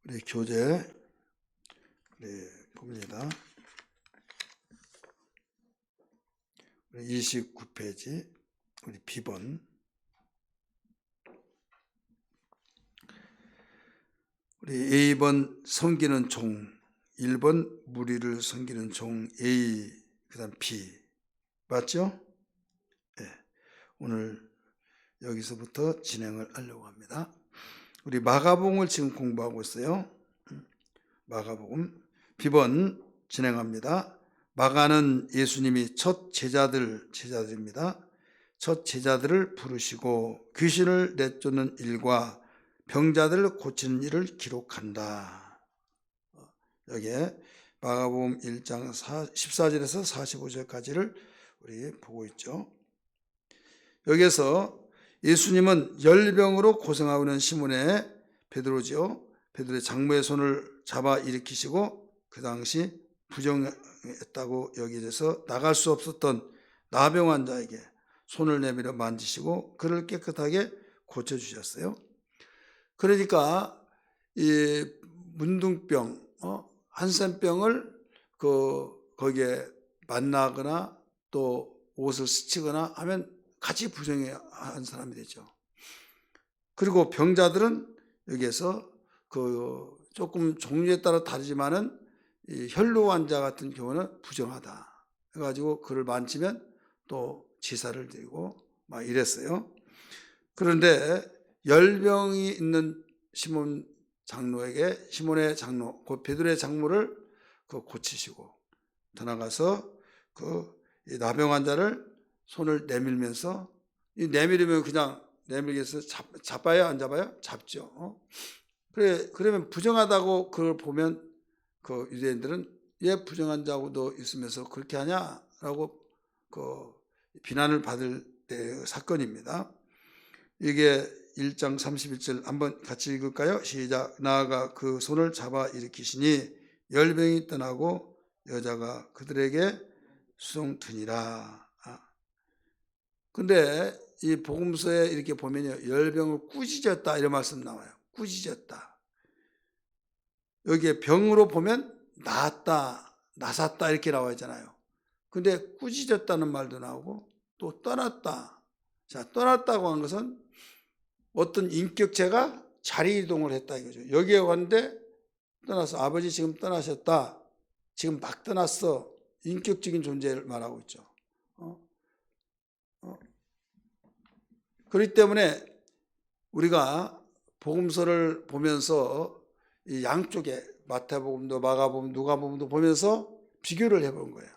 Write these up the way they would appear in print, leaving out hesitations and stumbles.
우리 교재 봅니다. 29페이지 우리 B번. 우리 A번 섬기는 종, 1번 무리를 섬기는 종 A, 그 다음 B. 맞죠? 네. 오늘 여기서부터 진행을 하려고 합니다. 우리 마가복음을 지금 공부하고 있어요. 마가복음 B번 진행합니다. 마가는 예수님이 첫 제자들입니다. 첫 제자들을 부르시고 귀신을 내쫓는 일과 병자들을 고치는 일을 기록한다. 여기에 마가복음 1장 14절에서 45절까지를 우리 보고 있죠. 여기에서 예수님은 열병으로 고생하고 있는 시몬의 베드로지요. 베드로의 장모의 손을 잡아 일으키시고 그 당시 부정했다고 여기에서 나갈 수 없었던 나병 환자에게 손을 내밀어 만지시고 그를 깨끗하게 고쳐주셨어요. 그러니까 이 문둥병, 한센병을 거기에 만나거나 또 옷을 스치거나 하면 같이 부정한 사람이 되죠. 그리고 병자들은 여기에서 조금 종류에 따라 다르지만은 이 혈루 환자 같은 경우는 부정하다 해가지고 그를 만지면 또 지사를 드리고 막 이랬어요. 그런데 열병이 있는 시몬의 장로, 그 베드로의 장모를 고치시고 더 나가서 이 나병 환자를 손을 내밀면서, 이 내밀으면 그냥 내밀겠어? 잡아요? 안 잡아요? 잡죠. 그러면 부정하다고 그걸 보면 그 유대인들은 왜 부정한 자고도 있으면서 그렇게 하냐라고 비난을 받을 사건입니다. 이게 1장 31절 한번 같이 읽을까요? 시작. 나아가 그 손을 잡아 일으키시니 열병이 떠나고 여자가 그들에게 수송드니라. 근데 이 복음서에 이렇게 보면요, 열병을 꾸짖었다 이런 말씀 나와요. 꾸짖었다. 여기에 병으로 보면 나았다, 나섰다 이렇게 나와 있잖아요. 근데 꾸짖었다는 말도 나오고 또 떠났다. 자, 떠났다고 한 것은 어떤 인격체가 자리 이동을 했다 이거죠. 여기에 왔는데 떠나서 아버지 지금 떠나셨다. 지금 막 떠났어. 인격적인 존재를 말하고 있죠. 그렇기 때문에 우리가 복음서를 보면서 이 양쪽에 마태복음도 마가복음 누가복음도 보면서 비교를 해본 거예요.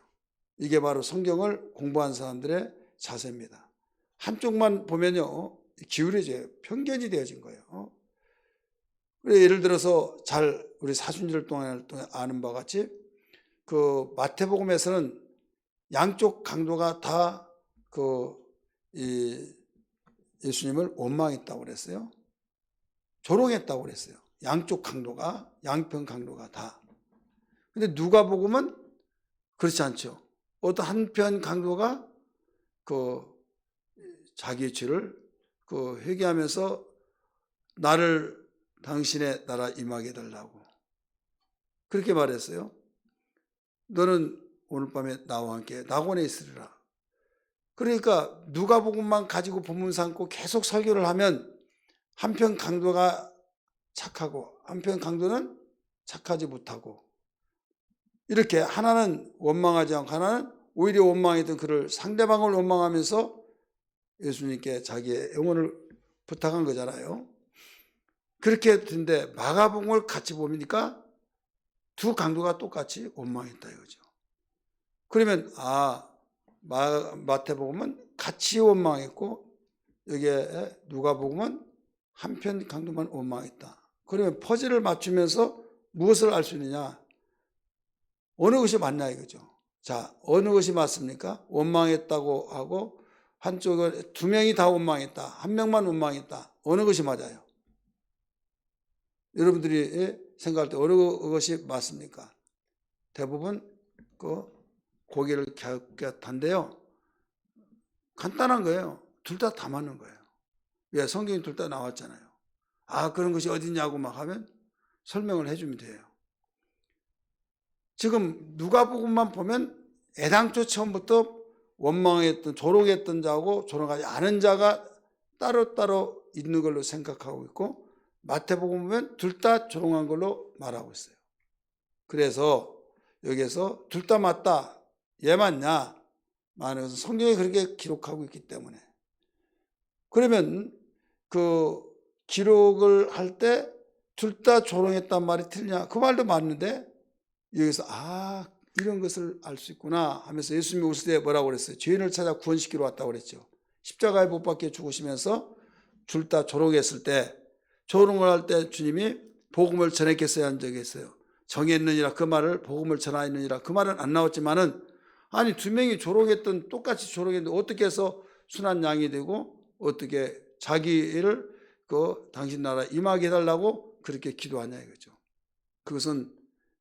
이게 바로 성경을 공부한 사람들의 자세입니다. 한쪽만 보면요 기울어져요. 편견이 되어진 거예요. 예를 들어서 우리 사순절 동안 아는 바와 같이 그 마태복음에서는 양쪽 강도가 다 예수님을 원망했다고 그랬어요. 조롱했다고 그랬어요. 양쪽 강도가, 양편 강도가 다. 근데 누가복음은 그렇지 않죠. 어떤 한편 강도가 자기의 죄를 회개하면서 나를 당신의 나라 임하게 해달라고 그렇게 말했어요. 너는 오늘 밤에 나와 함께 낙원에 있으리라. 그러니까 누가복음만 가지고 본문 삼고 계속 설교를 하면 한편 강도가 착하고 한편 강도는 착하지 못하고 이렇게 하나는 원망하지 않고 하나는 오히려 원망했던 그를 상대방을 원망하면서 예수님께 자기의 영혼을 부탁한 거잖아요. 그렇게 된데 마가복음을 같이 보니까 두 강도가 똑같이 원망했다 이거죠. 그러면 마태복음은 같이 원망했고 여기에 누가복음은 한편 강도만 원망했다. 그러면 퍼즐을 맞추면서 무엇을 알 수 있느냐? 어느 것이 맞냐 이거죠. 자, 어느 것이 맞습니까? 원망했다고 하고 한쪽은 두 명이 다 원망했다. 한 명만 원망했다. 어느 것이 맞아요? 여러분들이 생각할 때 어느 것이 맞습니까? 대부분 고개를 갸웃갸웃한데요. 간단한 거예요. 둘 다 맞는 거예요. 왜? 성경이 둘 다 나왔잖아요. 그런 것이 어딨냐고 막 하면 설명을 해주면 돼요. 지금 누가복음만 보면 애당초 처음부터 원망했던 조롱했던 자하고 조롱하지 않은 자가 따로따로 있는 걸로 생각하고 있고, 마태복음 보면 둘 다 조롱한 걸로 말하고 있어요. 그래서 여기에서 둘 다 맞다, 얘 맞냐? 많은 것은 성경에 그렇게 기록하고 있기 때문에. 그러면 그 기록을 할 때 둘 다 조롱했단 말이 틀리냐? 그 말도 맞는데 여기서 이런 것을 알 수 있구나 하면서 예수님이 오실 때 뭐라고 그랬어요? 죄인을 찾아 구원시키러 왔다고 그랬죠. 십자가에 못 박혀 죽으시면서 둘 다 조롱했을 때, 조롱을 할 때 주님이 복음을 전했겠어야 한 적이 있어요. 정했느니라, 그 말을 복음을 전하였느니라, 그 말은 안 나왔지만은, 아니 두 명이 조롱했던, 똑같이 조롱했는데 어떻게 해서 순한 양이 되고 어떻게 자기를 당신 나라 임하게 해달라고 그렇게 기도하냐 이거죠. 그것은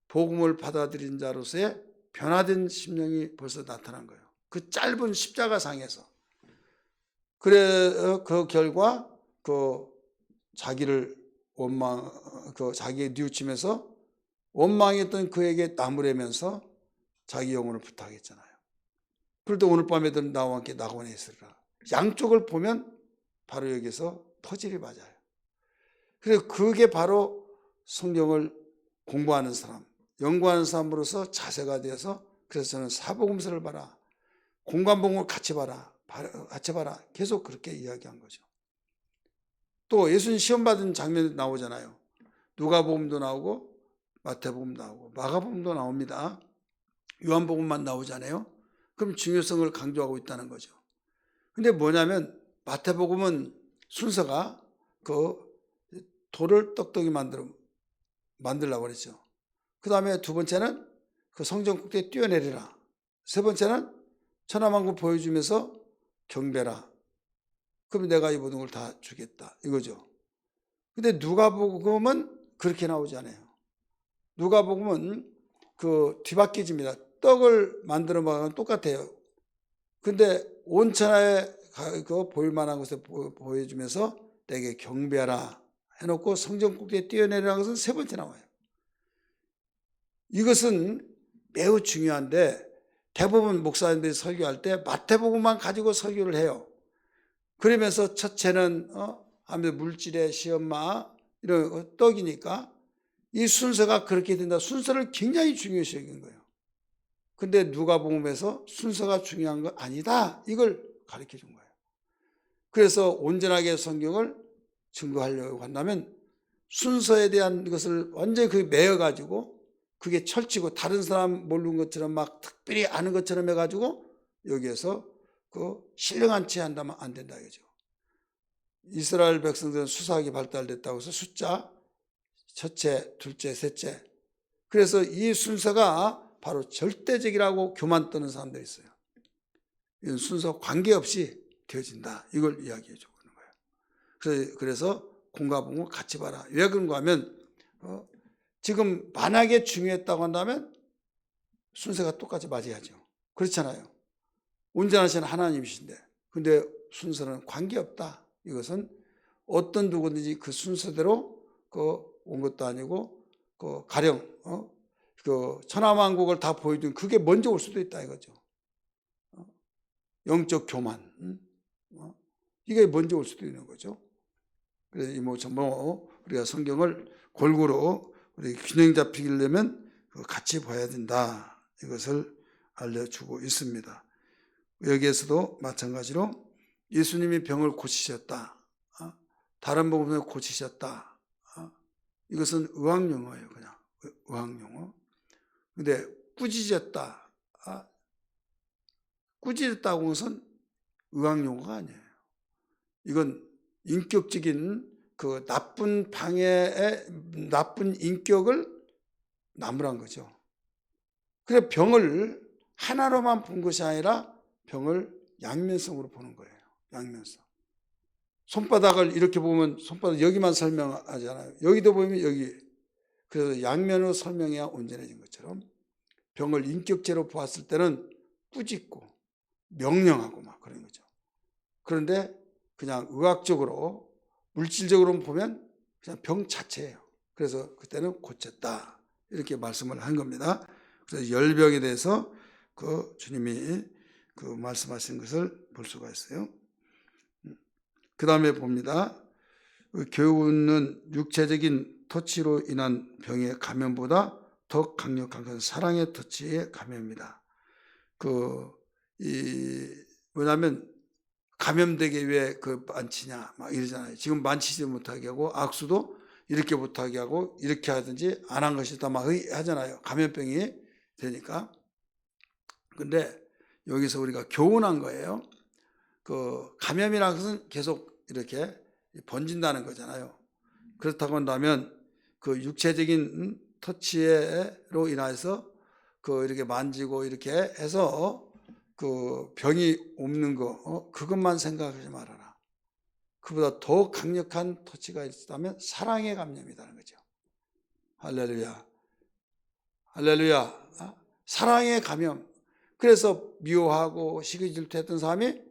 복음을 받아들인 자로서의 변화된 심령이 벌써 나타난 거예요. 그 짧은 십자가상에서. 그래 그 결과 자기를 자기에 뉘우치면서 원망했던 그에게 나무래면서 자기 영혼을 부탁했잖아요. 그럴 때 오늘 밤에도 나와 함께 낙원에 있으리라. 양쪽을 보면 바로 여기서 퍼즐이 맞아요. 그래서 그게 바로 성경을 공부하는 사람, 연구하는 사람으로서 자세가 되어서, 그래서 저는 사복음서를 봐라, 공관복음을 같이 봐라, 계속 그렇게 이야기한 거죠. 또 예수님 시험 받은 장면이 나오잖아요. 누가복음도 나오고 마태복음도 나오고 마가복음도 나옵니다. 요한복음만 나오잖아요. 그럼 중요성을 강조하고 있다는 거죠. 근데 뭐냐면 마태복음은 순서가 돌을 떡떡이 만들라고 그랬죠. 그 다음에 두 번째는 성전 꼭대기에 뛰어내리라. 세 번째는 천하만국 보여주면서 경배라. 그럼 내가 이 모든 걸 다 주겠다 이거죠. 근데 누가복음은 그렇게 나오지 않아요. 누가복음은 뒤바뀌집니다. 떡을 만들어 먹으면 똑같아요. 근데 온 천하에 보일 만한 것을 보여주면서 내게 경배하라 해놓고 성전 꼭대기에 뛰어내리라는 것은 세 번째 나와요. 이것은 매우 중요한데 대부분 목사님들이 설교할 때 마태복음만 가지고 설교를 해요. 그러면서 첫째는 하면서 물질의 시엄마 이런 떡이니까 이 순서가 그렇게 된다. 순서를 굉장히 중요시 여긴 거예요. 근데 누가복음에서 순서가 중요한 거 아니다, 이걸 가르쳐 준 거예요. 그래서 온전하게 성경을 증거하려고 한다면 순서에 대한 것을 완전히 매어가지고 그게 철치고 다른 사람 모르는 것처럼 막 특별히 아는 것처럼 해가지고 여기에서 신령한 채 한다면 안 된다 이거죠. 이스라엘 백성들은 수사학이 발달됐다고 해서 숫자 첫째, 둘째, 셋째. 그래서 이 순서가 바로 절대적이라고 교만 떠는 사람들이 있어요. 이건 순서 관계없이 되어진다, 이걸 이야기해 주고 있는 거예요. 그래서 공과복음을 같이 봐라. 왜 그런가 하면 지금 만약에 중요했다고 한다면 순서가 똑같이 맞아야죠. 그렇잖아요. 온전하신 하나님이신데, 근데 순서는 관계없다. 이것은 어떤 누구든지 그 순서대로 온 것도 아니고 가령 천하만국을 다 보여준 그게 먼저 올 수도 있다 이거죠. 영적 교만, 이게 먼저 올 수도 있는 거죠. 그래서 우리가 성경을 골고루 우리 균형 잡히려면 같이 봐야 된다, 이것을 알려주고 있습니다. 여기에서도 마찬가지로 예수님이 병을 고치셨다, 다른 복음에 고치셨다, 이것은 의학용어예요. 그냥 의학용어. 근데 꾸짖었다, 꾸짖었다고 하는 것은 의학용어가 아니에요. 이건 인격적인 나쁜 방해의 나쁜 인격을 나무란 거죠. 그래 병을 하나로만 본 것이 아니라 병을 양면성으로 보는 거예요. 양면성. 손바닥을 이렇게 보면 손바닥 여기만 설명하잖아요. 여기도 보면 여기. 그래서 양면으로 설명해야 온전해진 것처럼 병을 인격체로 보았을 때는 꾸짖고 명령하고 막 그런 거죠. 그런데 그냥 의학적으로 물질적으로 보면 그냥 병 자체예요. 그래서 그때는 고쳤다. 이렇게 말씀을 한 겁니다. 그래서 열병에 대해서 그 주님이 그 말씀하신 것을 볼 수가 있어요. 그 다음에 봅니다. 교훈은 육체적인 터치로 인한 병의 감염보다 더 강력한 것은 사랑의 터치의 감염입니다. 뭐냐면 감염되게 왜 그 만치냐 막 이러잖아요. 지금 만치지 못하게 하고 악수도 이렇게 못하게 하고 이렇게 하든지 안 한 것이 다 막 하잖아요. 감염병이 되니까. 근데 여기서 우리가 교훈한 거예요. 그 감염이라는 것은 계속 이렇게 번진다는 거잖아요. 그렇다고 한다면 그 육체적인 터치로 인해서 그 이렇게 만지고 이렇게 해서 그 병이 옮는 거 그것만 생각하지 말아라. 그보다 더 강력한 터치가 있다면 사랑의 감염이라는 거죠. 할렐루야. 할렐루야. 사랑의 감염. 그래서 미워하고 시기 질투했던 사람이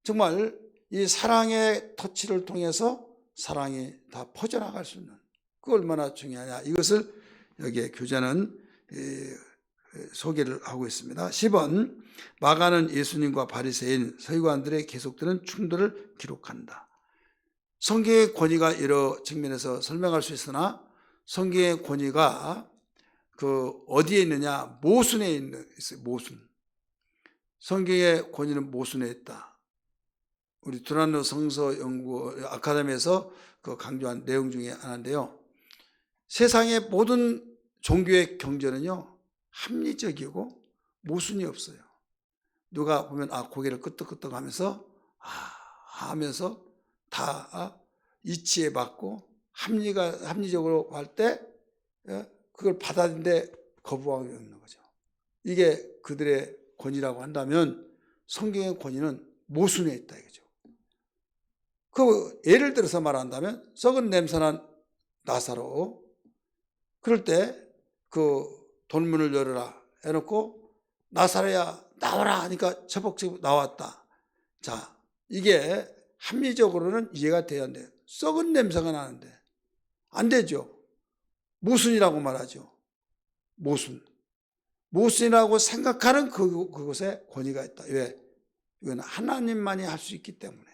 정말 이 사랑의 터치를 통해서 사랑이 다 퍼져나갈 수 있는 그 얼마나 중요하냐. 이것을 여기에 교자는 소개를 하고 있습니다. 10번 마가는 예수님과 바리새인 서기관들의 계속되는 충돌을 기록한다. 성경의 권위가 여러 측면에서 설명할 수 있으나 성경의 권위가 그 어디에 있느냐? 모순에 있어요. 모순. 성경의 권위는 모순에 있다. 우리 두란노 성서 연구 아카데미에서 그 강조한 내용 중에 하나인데요. 세상의 모든 종교의 경전은요 합리적이고 모순이 없어요. 누가 보면 고개를 끄덕끄덕 하면서 하면서 다 이치에 맞고 합리적으로 할 때 그걸 받아들이는데 거부하고 있는 거죠. 이게 그들의 권위라고 한다면 성경의 권위는 모순에 있다 이거죠. 그 예를 들어서 말한다면 썩은 냄새난 나사로 그럴 때 그 돌문을 열어라 해놓고 나사로야 나와라 하니까 처벅처벅 나왔다. 자, 이게 합리적으로는 이해가 돼야 돼요. 썩은 냄새가 나는데 안 되죠. 모순이라고 말하죠. 모순이라고 생각하는 그것에 권위가 있다. 왜? 이건 하나님만이 할 수 있기 때문에.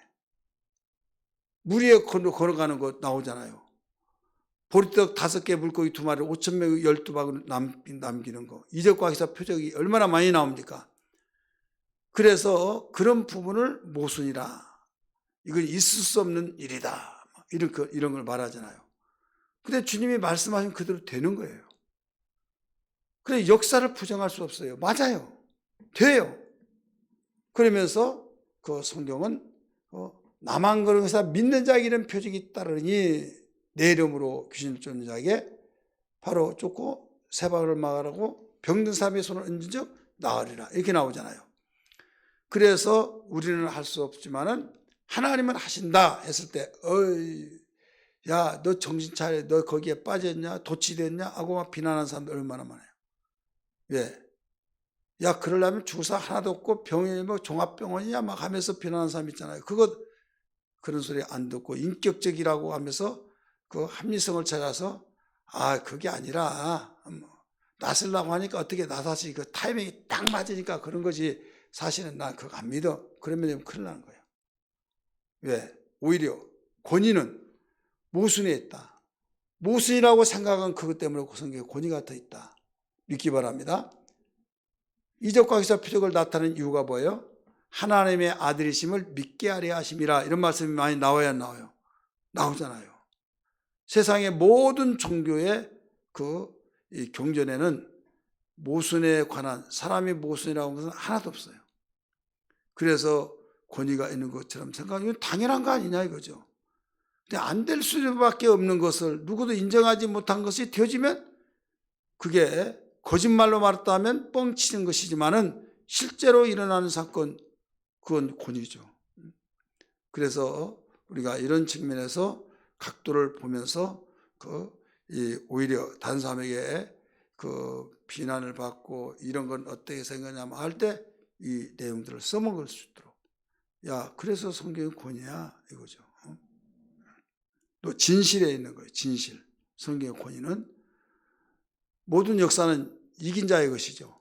물 위에 걸어가는 거 나오잖아요. 보리떡 5개, 물고기 2마리, 5,000명 12박을 남기는 거. 이적과기사 표적이 얼마나 많이 나옵니까? 그래서 그런 부분을 모순이라. 이건 있을 수 없는 일이다. 이런 걸 말하잖아요. 근데 주님이 말씀하신 그대로 되는 거예요. 그래 역사를 부정할 수 없어요. 맞아요. 돼요. 그러면서 그 성경은 나만 그런 것이다 믿는 자에게는 표적이 따르니 내 이름으로 귀신을 쫓는 자에게 바로 쫓고 세박을 막으라고 병든 사람의 손을 얹은 적 나으리라 이렇게 나오잖아요. 그래서 우리는 할 수 없지만은 하나님은 하신다 했을 때 야 너 정신 차려 너 거기에 빠졌냐 도취됐냐 하고 막 비난하는 사람들 얼마나 많아요. 왜? 야 그러려면 주사 하나도 없고 병이 뭐 종합병원이냐 막 하면서 비난하는 사람 있잖아요. 그런 소리 안 듣고 인격적이라고 하면서 그 합리성을 찾아서 그게 아니라 나서려고 하니까 어떻게 나사시 그 타이밍이 딱 맞으니까 그런 거지 사실은 난 그거 안 믿어. 그러면 큰일 나는 거예요. 왜? 오히려 권위는 모순에 있다. 모순이라고 생각한 그것 때문에 성경에 권위가 더 있다. 믿기 바랍니다. 이적과 기사 표적을 나타내는 이유가 뭐예요? 하나님의 아들이심을 믿게 하려 하심이라 이런 말씀이 많이 나와야 나와요. 나오잖아요. 세상의 모든 종교의 이 경전에는 모순에 관한 사람이 모순이라고 하는 것은 하나도 없어요. 그래서 권위가 있는 것처럼 생각하면 당연한 거 아니냐 이거죠. 근데 안 될 수밖에 없는 것을 누구도 인정하지 못한 것이 되어지면 그게 거짓말로 말했다면 뻥치는 것이지만은 실제로 일어나는 사건 그건 권위죠. 그래서 우리가 이런 측면에서 각도를 보면서 오히려 다른 사람에게 비난을 받고 이런 건 어떻게 생각하냐면 할 때 이 내용들을 써먹을 수 있도록. 야, 그래서 성경은 권위야 이거죠. 또 진실에 있는 거예요. 진실. 성경의 권위는. 모든 역사는 이긴 자의 것이죠.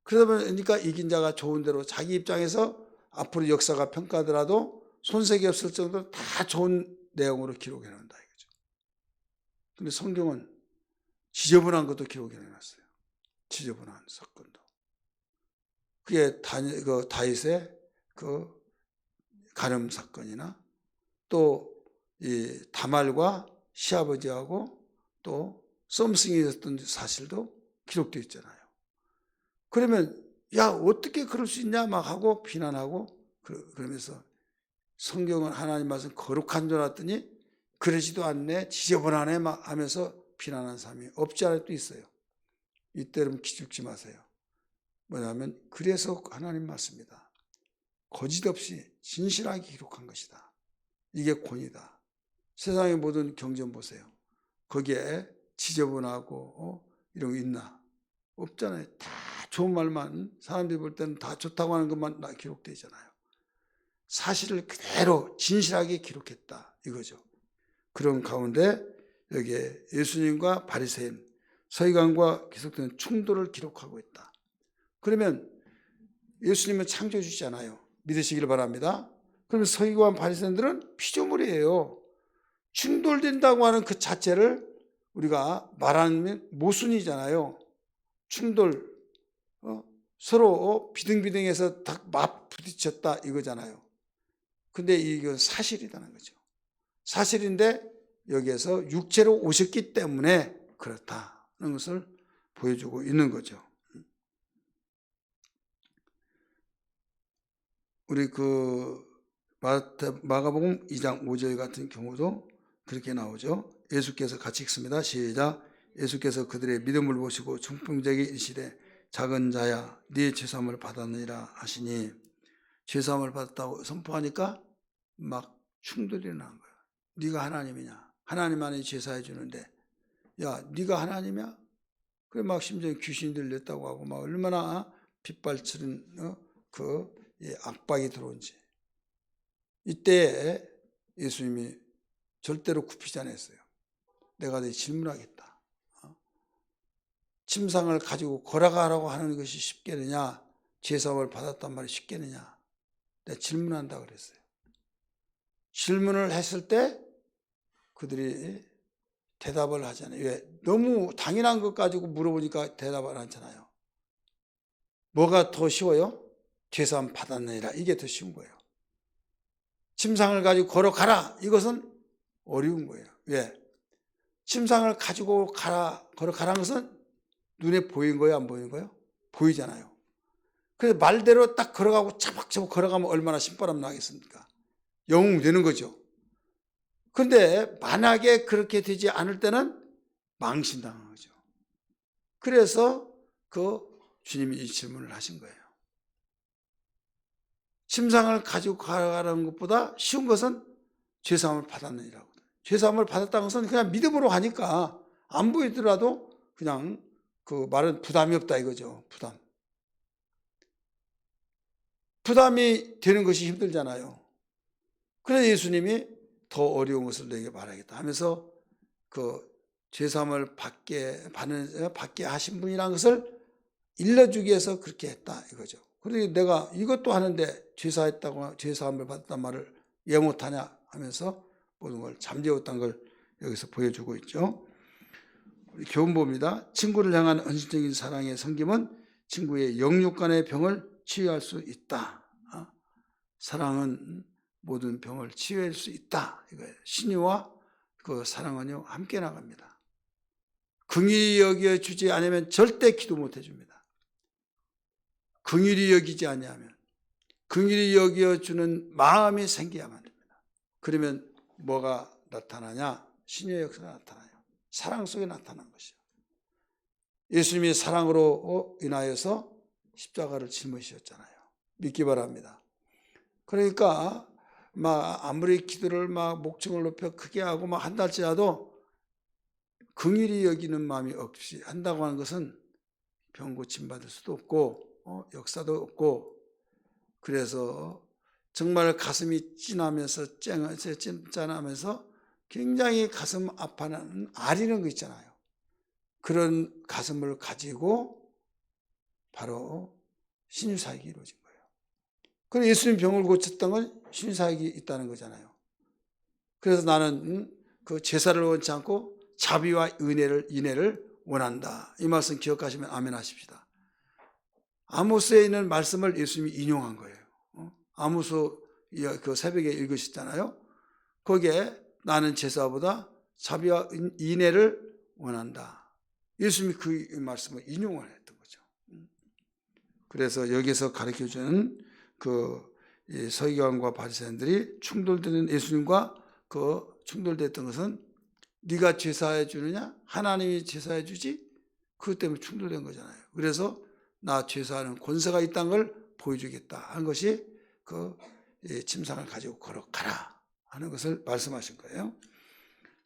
그러다 보니까 이긴 자가 좋은 대로 자기 입장에서 앞으로 역사가 평가하더라도 손색이 없을 정도로 다 좋은 내용으로 기록해 놓는다 이거죠. 근데 성경은 지저분한 것도 기록해 놨어요. 지저분한 사건도. 그게 다윗의 그 간음 사건이나 또 이 다말과 시아버지하고 또 썸씽이 있었던 사실도 기록되어 있잖아요. 그러면 야 어떻게 그럴 수 있냐 막 하고 비난하고 그러면서 성경은 하나님 말씀 거룩한 줄 알았더니 그러지도 않네 지저분하네 막 하면서 비난하는 사람이 없지 않을 수 있어요. 이때는 기죽지 마세요. 뭐냐면 그래서 하나님 말씀이다. 거짓 없이 진실하게 기록한 것이다. 이게 권위다. 세상의 모든 경전 보세요. 거기에 지저분하고 이런 거 있나? 없잖아요. 다 좋은 말만 사람들이 볼 때는 다 좋다고 하는 것만 기록되어 있잖아요. 사실을 그대로 진실하게 기록했다 이거죠. 그런 가운데 여기에 예수님과 바리새인, 서기관과 계속되는 충돌을 기록하고 있다. 그러면 예수님은 창조주잖아요. 믿으시길 바랍니다. 그러면 서기관 바리새인들은 피조물이에요. 충돌된다고 하는 그 자체를 우리가 말하면 모순이잖아요. 충돌, 서로 비등비등해서 딱 맞부딪혔다 이거잖아요. 근데 이건 사실이라는 거죠. 사실인데 여기에서 육체로 오셨기 때문에 그렇다는 것을 보여주고 있는 거죠. 우리 마가복음 2장 5절 같은 경우도 그렇게 나오죠. 예수께서 같이 읽습니다. 시작. 예수께서 그들의 믿음을 보시고 충풍되게 이르시되 작은 자야 네 죄사함을 받았느니라 하시니 죄사함을 받았다고 선포하니까 막 충돌이 나는 거예요. 네가 하나님이냐? 하나님만이 죄사해 주는데 야 네가 하나님이야? 그래 막 심지어 귀신이 들렸다고 하고 막 얼마나 빗발치는 압박이 들어온지. 이때 예수님이 절대로 굽히지 않았어요. 내가 네 질문하겠다. 침상을 가지고 걸어가라고 하는 것이 쉽겠느냐? 죄사함을 받았단 말이 쉽겠느냐? 내가 질문한다 그랬어요. 질문을 했을 때 그들이 대답을 하잖아요. 왜? 너무 당연한 것 가지고 물어보니까 대답을 하잖아요. 뭐가 더 쉬워요? 죄사함 받았느니라. 이게 더 쉬운 거예요. 침상을 가지고 걸어가라. 이것은 어려운 거예요. 왜? 침상을 가지고 걸어가라는 것은 눈에 보이는 거예요? 안 보이는 거예요? 보이잖아요. 그래서 말대로 딱 걸어가고 차박차박 걸어가면 얼마나 신바람 나겠습니까? 영웅 되는 거죠. 그런데 만약에 그렇게 되지 않을 때는 망신당한 거죠. 그래서 주님이 이 질문을 하신 거예요. 침상을 가지고 가라는 것보다 쉬운 것은 죄사함을 받았느니라고. 죄사함을 받았다는 것은 그냥 믿음으로 하니까 안 보이더라도 그냥 그 말은 부담이 없다 이거죠. 부담이 되는 것이 힘들잖아요. 그래서 예수님이 더 어려운 것을 내게 말하겠다 하면서 죄사함을 받게 하신 분이라는 것을 일러주기 위해서 그렇게 했다 이거죠. 그런데 내가 이것도 하는데 죄사함을 받았단 말을 왜 못하냐 하면서 모든 걸 잠재웠다는 걸 여기서 보여주고 있죠. 우리 교훈봅니다. 친구를 향한 헌신적인 사랑의 섬김은 친구의 영육간의 병을 치유할 수 있다. 사랑은 모든 병을 치유할 수 있다. 이거예요. 신유와 그 사랑은요 함께 나갑니다. 긍휼히 여겨주지 않으면 절대 기도 못 해줍니다. 긍휼히 여기지 아니하면 긍휼히 여겨주는 마음이 생겨야만 됩니다. 그러면 뭐가 나타나냐? 신유의 역사가 나타나요. 사랑 속에 나타난 것이죠. 예수님이 사랑으로 인하여서 십자가를 짊으셨잖아요. 믿기 바랍니다. 그러니까 아무리 기도를 목청을 높여 크게 하고 한다 할지라도 긍휼히 여기는 마음이 없이 한다고 하는 것은 병 고침 받을 수도 없고 역사도 없고, 그래서 정말 가슴이 짠하면서 굉장히 가슴 아파하는 아리는 거 있잖아요. 그런 가슴을 가지고 바로 신유사역이 이루어진 거예요. 그럼 예수님 병을 고쳤던 건 신유사역이 있다는 거잖아요. 그래서 나는 그 제사를 원치 않고 자비와 인애를 원한다. 이 말씀 기억하시면 아멘 하십시다. 아모스에 있는 말씀을 예수님이 인용한 거예요. 아모스 그 새벽에 읽으셨잖아요. 거기에 나는 제사보다 자비와 인애를 원한다. 예수님이 그 말씀을 인용을 했던 거죠. 그래서 여기서 가르쳐주는 그 서기관과 바리새인들이 충돌되는 예수님과 그 충돌됐던 것은 네가 제사해 주느냐? 하나님이 제사해 주지? 그것 때문에 충돌된 거잖아요. 그래서 나 제사하는 권세가 있다는 걸 보여주겠다 하는 것이 그 침상을 가지고 걸어가라 하는 것을 말씀하신 거예요.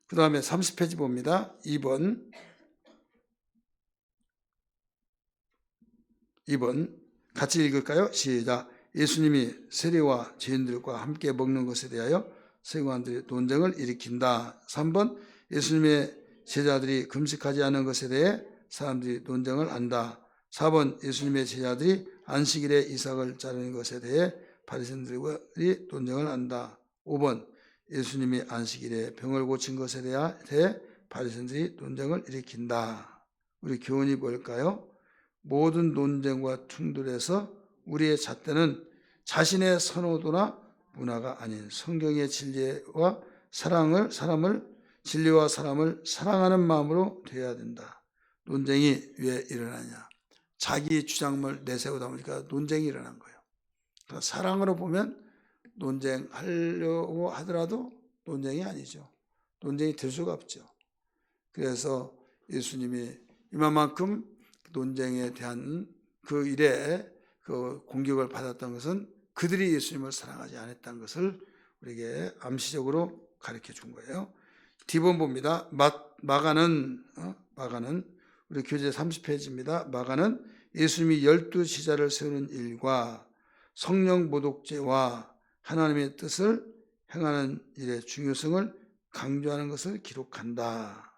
그 다음에 30페이지 봅니다. 2번 같이 읽을까요? 시작. 예수님이 세리와 죄인들과 함께 먹는 것에 대하여 서기관들이 논쟁을 일으킨다. 3번 예수님의 제자들이 금식하지 않은 것에 대해 사람들이 논쟁을 한다. 4번 예수님의 제자들이 안식일에 이삭을 자르는 것에 대해 바리새인들이 논쟁을 한다. 5번 예수님이 안식일에 병을 고친 것에 대해 바리새인들이 논쟁을 일으킨다. 우리 교훈이 뭘까요? 모든 논쟁과 충돌에서 우리의 잣대는 자신의 선호도나 문화가 아닌 성경의 진리와 진리와 사람을 사랑하는 마음으로 되어야 된다. 논쟁이 왜 일어나냐? 자기 주장을 내세우다 보니까 논쟁이 일어난 거예요. 그러니까 사랑으로 보면 논쟁하려고 하더라도 논쟁이 아니죠. 논쟁이 될 수가 없죠. 그래서 예수님이 이만큼 논쟁에 대한 그 일에 그 공격을 받았던 것은 그들이 예수님을 사랑하지 않았다는 것을 우리에게 암시적으로 가르쳐 준 거예요. D번 봅니다. 마가는 우리 교재 30페이지입니다. 마가는 예수님이 12제자를 세우는 일과 성령 모독죄와 하나님의 뜻을 행하는 일의 중요성을 강조하는 것을 기록한다.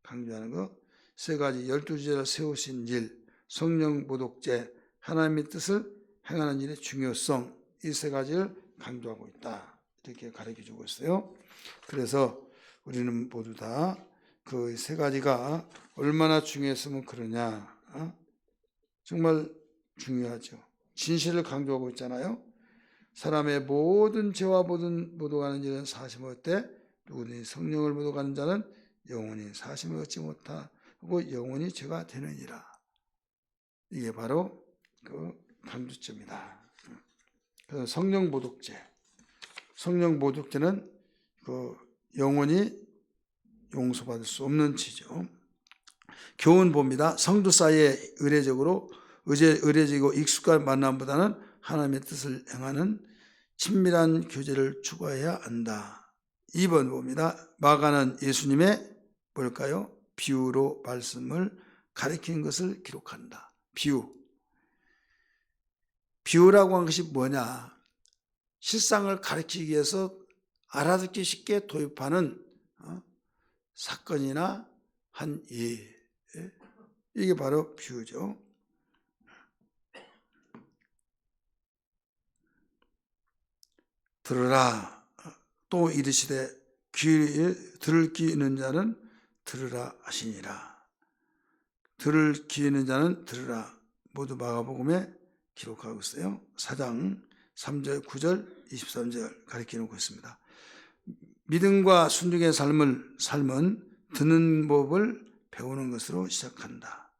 강조하는 것. 세 가지 12제자를 세우신 일, 성령 모독죄, 하나님의 뜻을 행하는 일의 중요성, 이 세 가지를 강조하고 있다. 이렇게 가르쳐주고 있어요. 그래서 우리는 모두 다 그 세 가지가 얼마나 중요했으면 그러냐. 정말 중요하죠. 진실을 강조하고 있잖아요. 사람의 모든 죄와 모독하는 일은 사심을 얻되 누구든지 성령을 모독하는 자는 영원히 사심을 얻지 못하고 영원히 죄가 되느니라. 이게 바로 그 강조점이다. 그래서 성령 모독죄는 그 영원히 용서받을 수 없는 죄죠. 교훈 봅니다. 성도 사이에 의례적이고 익숙한 만남보다는 하나님의 뜻을 행하는 친밀한 교제를 추구해야 한다. 2번 봅니다. 마가는 예수님의 뭘까요? 비유로 말씀을 가리키는 것을 기록한다. 비유라고 하는 것이 뭐냐? 실상을 가리키기 위해서 알아듣기 쉽게 도입하는 사건이나 한 예. 이게 바로 비유죠. 들으라. 또 이르시되 들을 귀 있는 자는 들으라 하시니라. 들을 귀 있는 자는 들으라. 모두 마가복음에 기록하고 있어요. 4장 3절, 9절, 23절 가르쳐 놓고 있습니다. 믿음과 순종의 삶은 듣는 법을 배우는 것으로 시작한다.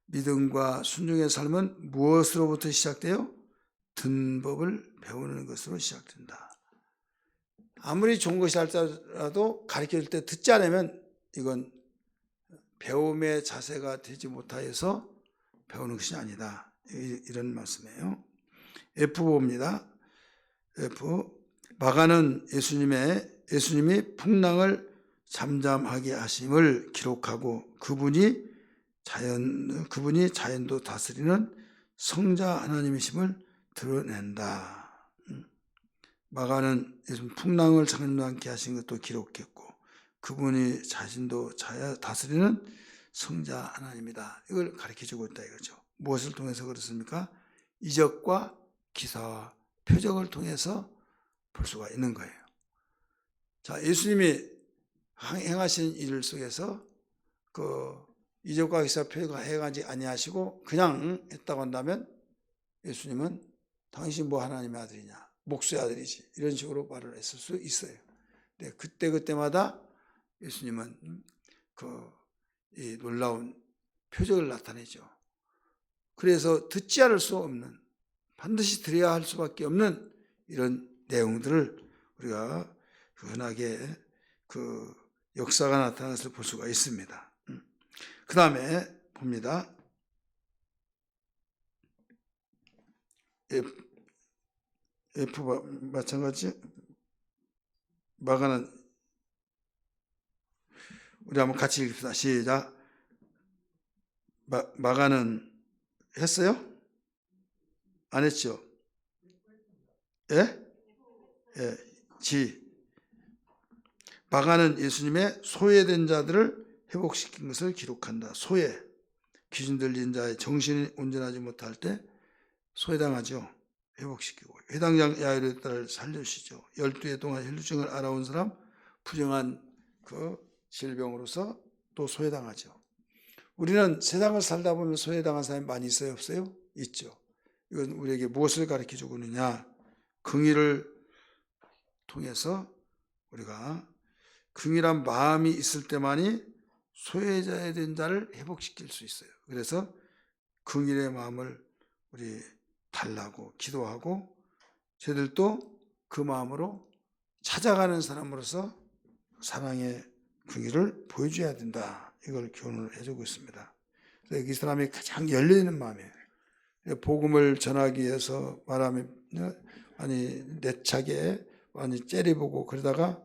믿음과 순종의 삶은 무엇으로부터 시작돼요? 듣는 법을 배우는 것으로 시작된다. 아무리 좋은 것이 할지라도 가르쳐 줄 때 듣지 않으면 이건 배움의 자세가 되지 못하여서 배우는 것이 아니다. 이런 말씀이에요. F 봅니다. 마가는 예수님이 풍랑을 잠잠하게 하심을 기록하고 그분이 자연도 다스리는 성자 하나님이심을 드러낸다. 마가는 예수님 풍랑을 잠잠하게 하신 것도 기록했고 그분이 자신도 다스리는 성자 하나님이다. 이걸 가르쳐주고 있다 이거죠. 무엇을 통해서 그렇습니까? 이적과 기사와 표적을 통해서 볼 수가 있는 거예요. 자, 예수님이 행하신 일 속에서 그 이적과 기사 표적을 행하지 아니하시고 그냥 했다고 한다면 예수님은 당신 뭐 하나님의 아들이냐, 목수의 아들이지, 이런 식으로 말을 했을 수 있어요. 네, 그때마다 예수님은 이 놀라운 표적을 나타내죠. 그래서 듣지 않을 수 없는, 반드시 들어야 할 수밖에 없는 이런 내용들을 우리가 흔하게 그 역사가 나타나는 것을 볼 수가 있습니다. 그 다음에 봅니다. F가 마찬가지. 마가는 우리 한번 같이 읽읍시다. 시작. 마가는 했어요? 안 했죠? 예? 예. 마가는 예수님의 소외된 자들을 회복시킨 것을 기록한다. 소외. 귀신 들린 자의 정신이 온전하지 못할 때 소외당하죠. 회복시키고. 회당장 야이로의 딸을 살려주시죠. 12해 동안 혈루증을 알아온 사람, 부정한 그 질병으로서 또 소외당하죠. 우리는 세상을 살다 보면 소외당한 사람이 많이 있어요? 없어요? 있죠. 이건 우리에게 무엇을 가르쳐 주고 있느냐? 긍휼을 통해서 우리가 긍휼한 마음이 있을 때만이 소외자에 된 자를 회복시킬 수 있어요. 그래서 긍휼의 마음을 우리 달라고 기도하고 저희들도 그 마음으로 찾아가는 사람으로서 사랑의 긍휼을 보여줘야 된다. 이걸 교훈을 해주고 있습니다. 이 사람이 가장 열려있는 마음이에요. 복음을 전하기 위해서 말하면 많이 내차게 많이 째려보고 그러다가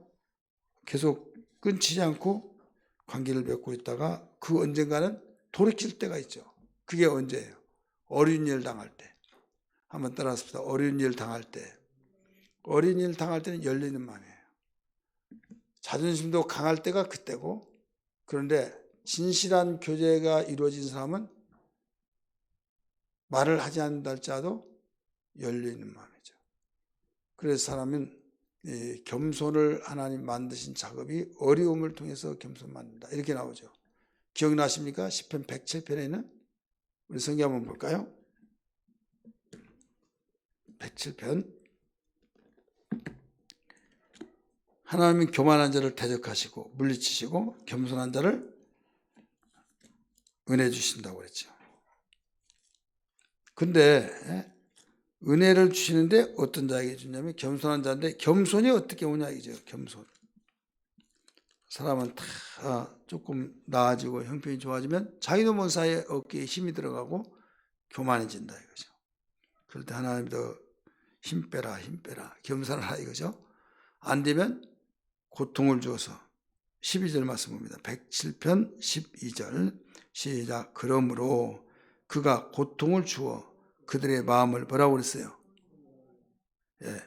계속 끊치지 않고 관계를 맺고 있다가 그 언젠가는 돌이킬 때가 있죠. 그게 언제예요? 어려운 일 당할 때. 한번 따라합시다. 어려운 일 당할 때. 어려운 일 당할 때는 열리는 마음이에요. 자존심도 강할 때가 그때고, 그런데 진실한 교제가 이루어진 사람은 말을 하지 않는다 할지라도 열려있는 마음이죠. 그래서 사람은 이 겸손을 하나님 만드신 작업이 어려움을 통해서 겸손 만든다. 이렇게 나오죠. 기억나십니까? 시편 107편에는 우리 성경 한번 볼까요? 107편. 하나님은 교만한 자를 대적하시고 물리치시고 겸손한 자를 은혜 주신다고 그랬죠. 근데 은혜를 주시는데 어떤 자에게 주냐면 겸손한 자인데, 겸손이 어떻게 오냐 이죠. 겸손. 사람은 다 조금 나아지고 형편이 좋아지면 자기도 모르는 사이에 어깨에 힘이 들어가고 교만해진다 이거죠. 그럴 때 하나님도 힘 빼라 겸손하라 이거죠. 안 되면 고통을 주어서 12절 말씀 봅니다. 107편 12절 시작. 그러므로 그가 고통을 주어 그들의 마음을 뭐라고 그랬어요? 예,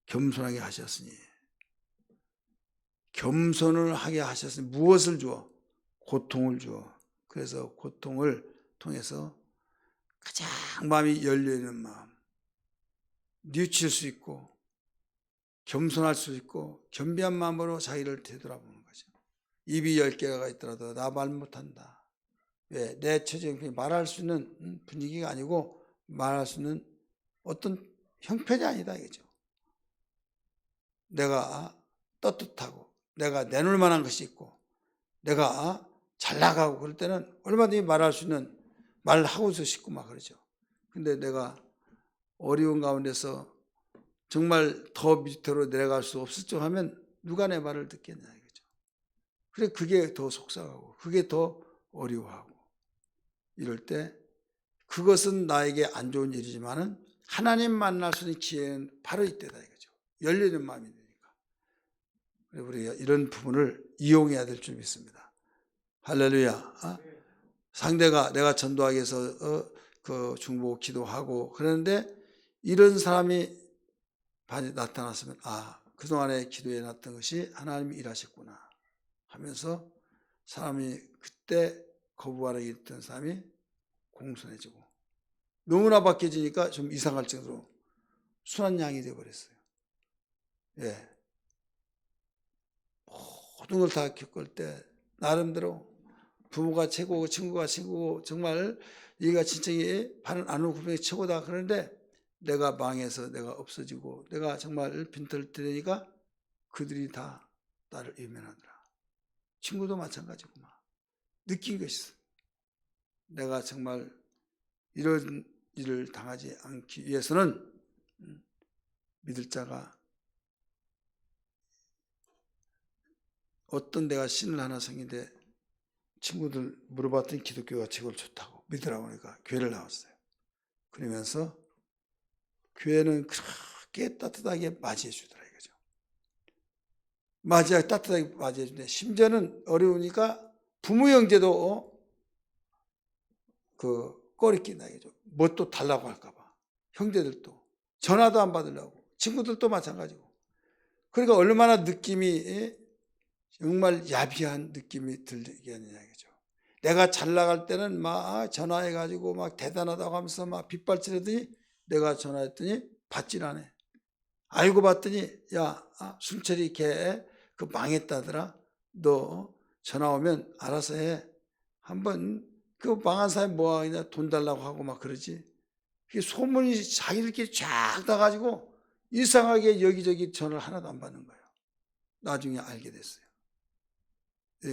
겸손하게 하셨으니. 겸손을 하게 하셨으니 무엇을 주어? 고통을 주어. 그래서 고통을 통해서 가장 마음이 열려있는 마음, 뉘우칠 수 있고 겸손할 수 있고 겸비한 마음으로 자기를 되돌아보는 거죠. 입이 10개가 있더라도 나 말 못한다. 왜? 내 처지 형편이 말할 수 있는 분위기가 아니고 말할 수 있는 어떤 형편이 아니다 이거죠. 내가 떳떳하고 내가 내놓을 만한 것이 있고 내가 잘 나가고 그럴 때는 얼마든지 말할 수 있는 말하고서 싶고 막 그러죠. 근데 내가 어려운 가운데서 정말 더 밑으로 내려갈 수 없을 정 하면 누가 내 말을 듣겠냐 이거죠. 그래 그게 더 속상하고 그게 더 어려워하고 이럴 때 그것은 나에게 안 좋은 일이지만은 하나님 만날 수 있는 기회는 바로 이때다 이거죠. 열리는 마음이 되니까. 우리가 이런 부분을 이용해야 될 줄 믿습니다. 할렐루야. 상대가 내가 전도하기 위해서 그 중보 기도하고 그러는데 이런 사람이 나타났으면 그동안에 기도해 놨던 것이 하나님이 일하셨구나. 하면서 사람이 그때 거부하라고 했던 사람이 공손해지고 너무나 바뀌어지니까 좀 이상할 정도로 순한 양이 되어버렸어요. 예. 모든 걸 다 겪을 때 나름대로 부모가 최고고 친구가 최고고 정말 얘가 진정이 바른 아는 구명이 최고다. 그런데 내가 망해서 내가 없어지고 내가 정말 빈털 들으니까 그들이 다 나를 외면하더라. 친구도 마찬가지고 막 느낀 것이 내가 정말 이런 일을 당하지 않기 위해서는 믿을 자가 어떤 내가 신을 하나 섬긴데 친구들 물어봤더니 기독교가 최고로 좋다고 믿으라고 하니까 교회를 나왔어요. 그러면서 교회는 그렇게 따뜻하게 맞이해 주더라 이거죠. 따뜻하게 맞이해 주는데 심지어는 어려우니까 부모 형제도 꺼리낀다 이거죠. 뭐 또 달라고 할까 봐. 형제들도 전화도 안 받으려고 친구들도 마찬가지고. 그러니까 얼마나 느낌이 정말 야비한 느낌이 들게 하느냐 이거죠. 내가 잘 나갈 때는 막 전화해가지고 막 대단하다고 하면서 막 빗발치더니 내가 전화했더니 받질 않아. 알고 봤더니 야 순철이 걔 그 망했다더라. 너 전화 오면 알아서 해. 한번 그 망한 사람이 뭐 하냐 돈 달라고 하고 막 그러지. 그게 소문이 자기들끼리 쫙 나가지고 이상하게 여기저기 전화를 하나도 안 받는 거예요. 나중에 알게 됐어요.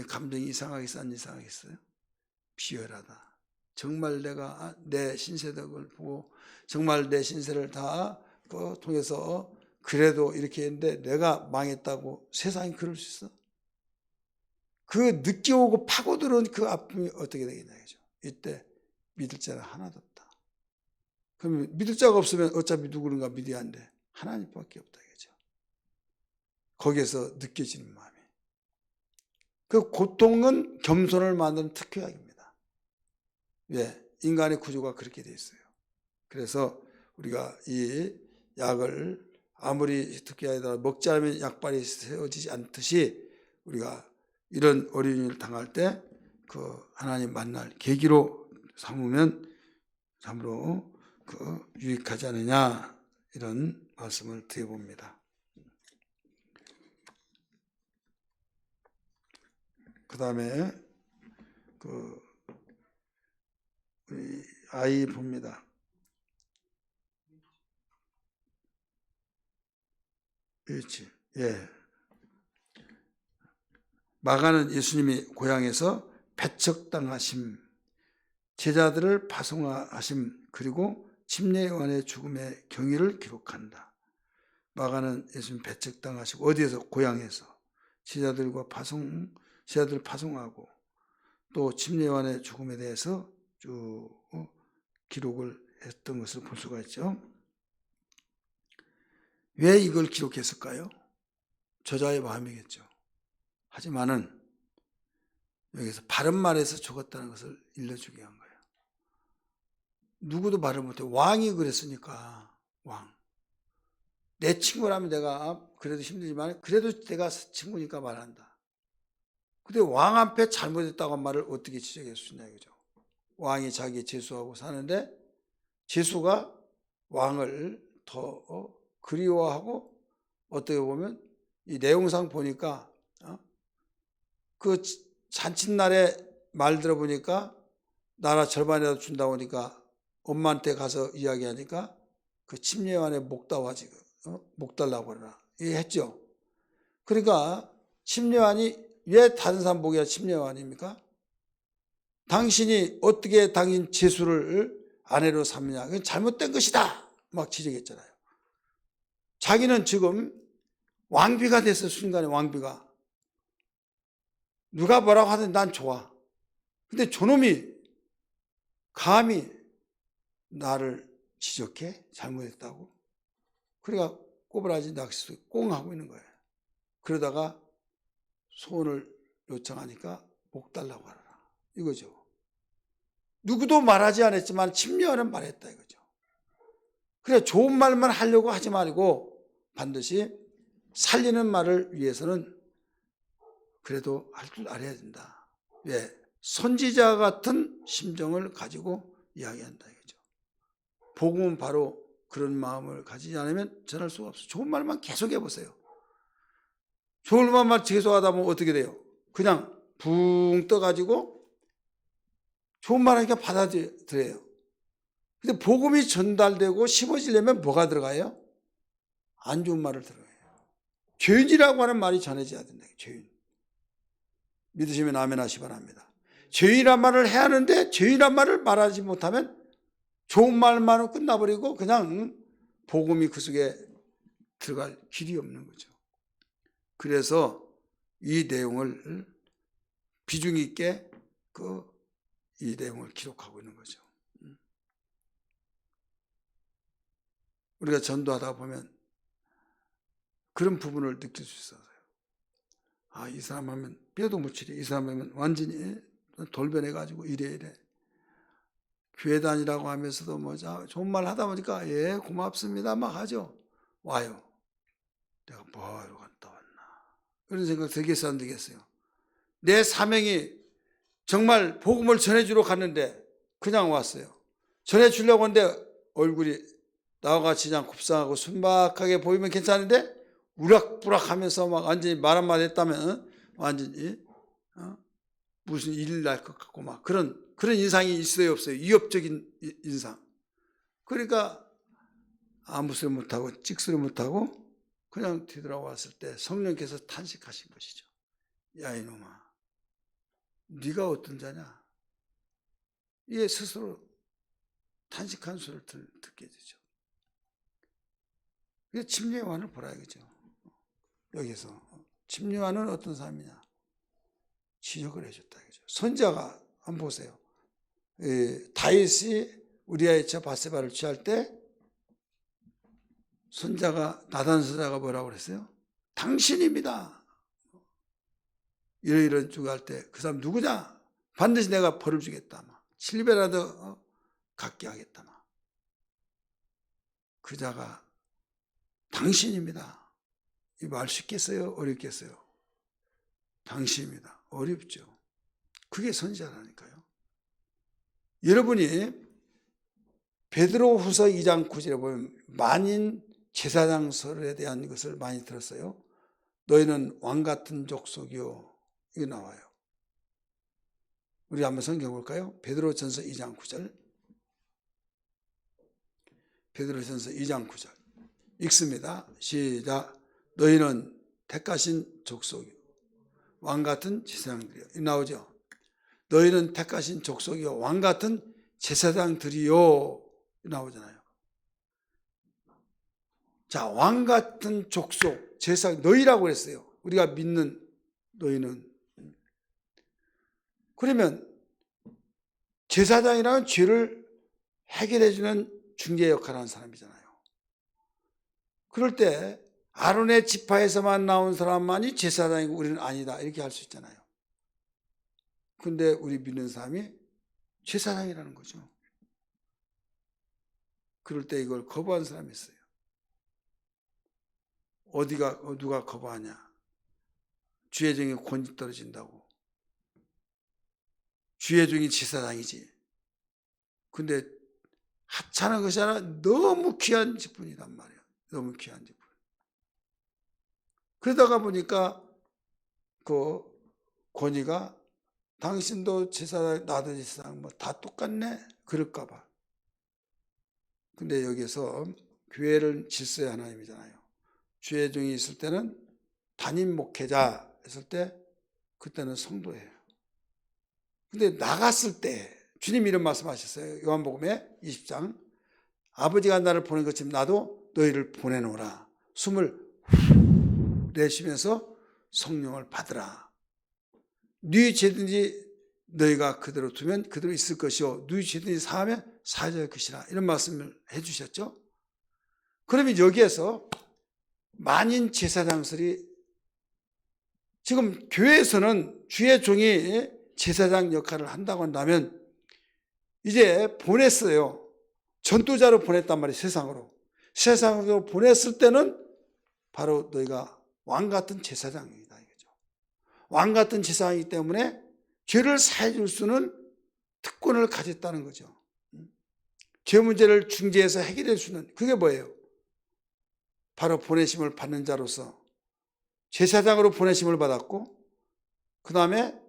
감정이 이상하겠어요? 비열하다. 정말 내가 내 신세덕을 보고 정말 내 신세를 다 통해서 그래도 이렇게 했는데 내가 망했다고 세상이 그럴 수 있어? 그 늦게 오고 파고들은 그 아픔이 어떻게 되겠냐 이죠. 이때 믿을 자는 하나도 없다. 그러면 믿을 자가 없으면 어차피 누구는가 믿어야 하는데 하나님밖에 없다 이거죠. 거기에서 느껴지는 마음이. 그 고통은 겸손을 만드는 특효약입니다. 왜? 인간의 구조가 그렇게 되어 있어요. 그래서 우리가 이 약을 아무리 특효약이다 먹지 않으면 약발이 세워지지 않듯이 우리가 이런 어려운 일을 당할 때 그 하나님 만날 계기로 삼으면 참으로 유익하지 않느냐 이런 말씀을 드려봅니다. 그 다음에 우리 아이 봅니다. 그렇지. 예. 마가는 예수님이 고향에서 배척당하심, 제자들을 파송하심, 그리고 침례요한의 죽음의 경위를 기록한다. 마가는 예수님 배척당하시고 어디에서? 고향에서 제자들 파송하고 또 침례요한의 죽음에 대해서 쭉 기록을 했던 것을 볼 수가 있죠. 왜 이걸 기록했을까요? 저자의 마음이겠죠. 하지만은 여기서 바른 말에서 죽었다는 것을 일러주게 한 거예요. 누구도 말을 못해. 왕이 그랬으니까. 왕. 내 친구라면 내가 그래도 힘들지만 그래도 내가 친구니까 말한다. 근데 왕 앞에 잘못했다고 한 말을 어떻게 지적할 수 있냐 이거죠. 왕이 자기 제수하고 사는데 제수가 왕을 더 그리워하고 어떻게 보면 이 내용상 보니까 그 잔칫날에 말 들어보니까 나라 절반이라도 준다고 하니까 엄마한테 가서 이야기하니까 그 침례요한의 목 달라고 그러나 이게 했죠. 그러니까 침례요한이 왜 다른 사람 목이 아니라 침례요한입니까? 당신이 어떻게 당신 제수를 아내로 삼느냐, 그건 잘못된 것이다 막 지적했잖아요. 자기는 지금 왕비가 됐어. 순간에 왕비가. 누가 뭐라고 하든 난 좋아. 근데 저놈이 감히 나를 지적해? 잘못했다고? 그러니까 꼬부라지 낚시 꽁 하고 있는 거예요. 그러다가 소원을 요청하니까 목 달라고 하라. 이거죠. 누구도 말하지 않았지만 침례요한은 말했다 이거죠. 그래 좋은 말만 하려고 하지 말고 반드시 살리는 말을 위해서는 그래도 할 줄 알아야 된다. 왜? 선지자 같은 심정을 가지고 이야기한다 이거죠. 복음은 바로 그런 마음을 가지지 않으면 전할 수가 없어요. 좋은 말만 계속 해보세요. 좋은 말만 계속하다 보면 어떻게 돼요? 그냥 붕 떠가지고 좋은 말 하니까 받아들여요. 근데 복음이 전달되고 심어지려면 뭐가 들어가요? 안 좋은 말을 들어가요. 죄인이라고 하는 말이 전해져야 된다. 죄인. 믿으시면 아멘 하시 바랍니다. 죄인이란 말을 해야 하는데 죄인이란 말을 말하지 못하면 좋은 말만은 끝나버리고 그냥 복음이 그 속에 들어갈 길이 없는 거죠. 그래서 이 내용을 비중 있게 이 내용을 기록하고 있는 거죠. 우리가 전도하다 보면 그런 부분을 느낄 수 있어요. 아, 이 사람 하면 뼈도 못 치래. 이 사람 하면 완전히 돌변해가지고 이래. 교회 다니라고 하면서도 뭐 좋은 말 하다 보니까 예 고맙습니다 막 하죠. 와요. 내가 뭐하러 갔다 왔나. 그런 생각 들겠어요 안 들겠어요? 내 사명이 정말 복음을 전해주러 갔는데 그냥 왔어요. 전해주려고 하는데 얼굴이 나와 같이 그냥 곱상하고 순박하게 보이면 괜찮은데 우락부락하면서 막 완전히 말 한마디 했다면 완전히 무슨 일 날 것 같고 막 그런 인상이 있어요 없어요? 위협적인 인상. 그러니까 아무 소리 못하고 찍소리 못하고 그냥 뒤돌아왔을 때 성령께서 탄식하신 것이죠. 야 이놈아 네가 어떤 자냐. 이게 스스로 탄식한 소리를 듣게 되죠. 그래서 침례요한을 보라 이거죠. 여기서 침례요한은 어떤 사람이냐. 지적을 해줬다 이거죠. 선지자가 한번 보세요. 다윗이 우리아의 처 바세바를 취할 때 선자가 나단 선자가 뭐라고 그랬어요? 당신입니다. 이런 주고 할 때 그 사람 누구냐? 반드시 내가 벌을 주겠다. 7배라도 갖게 하겠다. 그 자가 당신입니다. 이 말 쉽겠어요? 어렵겠어요? 당신입니다. 어렵죠. 그게 선지자라니까요. 여러분이 베드로후서 2장 9절에 보면 만인 제사장설에 대한 것을 많이 들었어요. 너희는 왕같은 족속이요. 이거 나와요. 우리 한번 성경 볼까요? 베드로전서 2장 9절. 베드로전서 2장 9절. 읽습니다. 시작. 너희는 택하신 족속이요. 왕같은 제사장들이요. 이 나오죠. 너희는 택하신 족속이요. 왕같은 제사장들이요. 이 나오잖아요. 자, 왕같은 족속, 제사장, 너희라고 했어요. 우리가 믿는 너희는. 그러면 제사장이라는 죄를 해결해주는 중재 역할을 하는 사람이잖아요. 그럴 때 아론의 지파에서만 나온 사람만이 제사장이고 우리는 아니다 이렇게 할 수 있잖아요. 근데 우리 믿는 사람이 제사장이라는 거죠. 그럴 때 이걸 거부한 사람이 있어요. 누가 거부하냐. 주의 종이 권위 떨어진다고. 주의 종이 제사장이지. 근데 하찮은 것이 아니라 너무 귀한 직분이란 말이에요. 너무 귀한 직분. 그러다가 보니까 그 권위가 당신도 제사장, 나도 제사장 뭐 다 똑같네? 그럴까 봐. 근데 여기서 교회를 질서의 하나님이잖아요. 주의 종이 있을 때는 담임 목회자 했을 때 그때는 성도예요. 근데 나갔을 때 주님 이런 말씀하셨어요. 요한복음에 20장. 아버지가 나를 보낸 것처럼 나도 너희를 보내노라. 숨을 내쉬면서 성령을 받으라. 네 죄든지 너희가 그대로 두면 그대로 있을 것이요 네 죄든지 사하면 사하질 것이라. 이런 말씀을 해주셨죠. 그러면 여기에서 만인 제사장설이 지금 교회에서는 주의 종이 제사장 역할을 한다고 한다면 이제 보냈어요. 전도자로 보냈단 말이에요. 세상으로 보냈을 때는 바로 너희가 왕같은 제사장이다 이거죠. 왕 같은 제사장이기 때문에 죄를 사해 줄 수는 특권을 가졌다는 거죠. 죄 문제를 중재해서 해결할 수는, 그게 뭐예요? 바로 보내심을 받는 자로서 제사장으로 보내심을 받았고, 그 다음에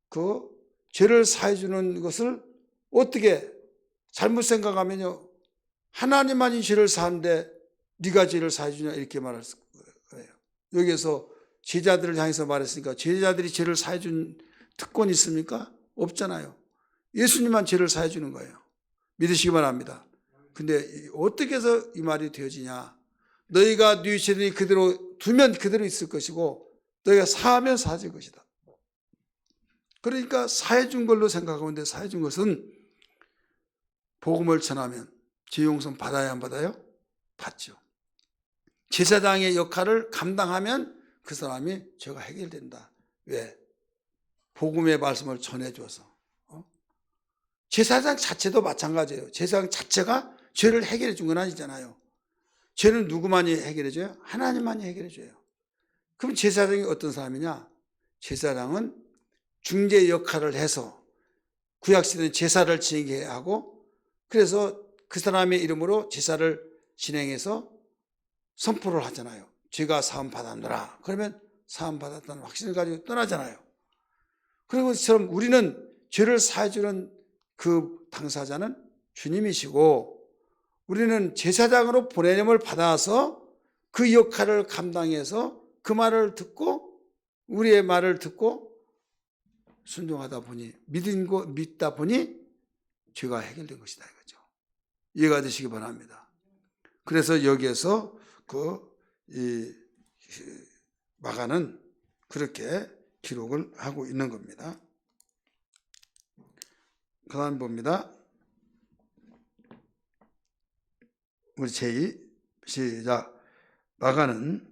그 죄를 사해 주는 것을 어떻게 잘못 생각하면요, 하나님만이 죄를 사하는데 네가 죄를 사해 주냐 이렇게 말할 거예요. 여기에서 제자들을 향해서 말했으니까 제자들이 죄를 사해 준 특권이 있습니까? 없잖아요. 예수님만 죄를 사해 주는 거예요. 믿으시기 바랍니다. 근데 어떻게 해서 이 말이 되어지냐? 너희가 네 죄를 그대로 두면 그대로 있을 것이고 너희가 사하면 사해질 것이다. 그러니까 사해 준 걸로 생각하고 있는데, 사해 준 것은 복음을 전하면 죄 용서 받아야 안 받아요? 받죠. 제사장의 역할을 감당하면 그 사람이 죄가 해결된다. 왜? 복음의 말씀을 전해줘서. 제사장 자체도 마찬가지예요. 제사장 자체가 죄를 해결해 준 건 아니잖아요. 죄는 누구만이 해결해 줘요? 하나님만이 해결해 줘요. 그럼 제사장이 어떤 사람이냐? 제사장은 중재 역할을 해서 구약시대는 제사를 진행해야 하고, 그래서 그 사람의 이름으로 제사를 진행해서 선포를 하잖아요. 죄가 사함 받았노라. 그러면 사함 받았다는 확신을 가지고 떠나잖아요. 그런 것처럼 우리는 죄를 사해 주는 그 당사자는 주님이시고, 우리는 제사장으로 보내임을 받아서 그 역할을 감당해서 그 말을 듣고, 우리의 말을 듣고 순종하다 보니, 믿다 보니 죄가 해결된 것이다 이거죠. 이해가 되시기 바랍니다. 그래서 여기에서 이 마가는 그렇게 기록을 하고 있는 겁니다. 그 다음 봅니다. 우리 제2 시작. 마가는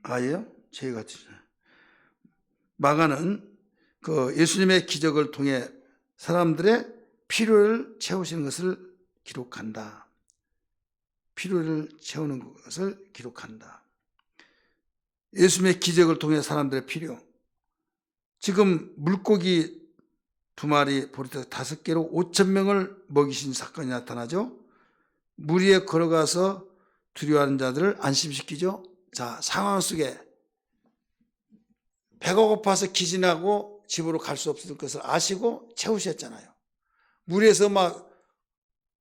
아예요? 제2가 마가는 그 예수님의 기적을 통해 사람들의 필요를 채우시는 것을 기록한다. 필요를 채우는 것을 기록한다. 예수님의 기적을 통해 사람들의 필요. 지금 물고기 2마리, 보리떡 5개로 5,000명을 먹이신 사건이 나타나죠. 물 위에 걸어가서 두려워하는 자들을 안심시키죠. 자, 상황 속에 배가 고파서 기진하고 집으로 갈 수 없을 것을 아시고 채우셨잖아요. 물에서 막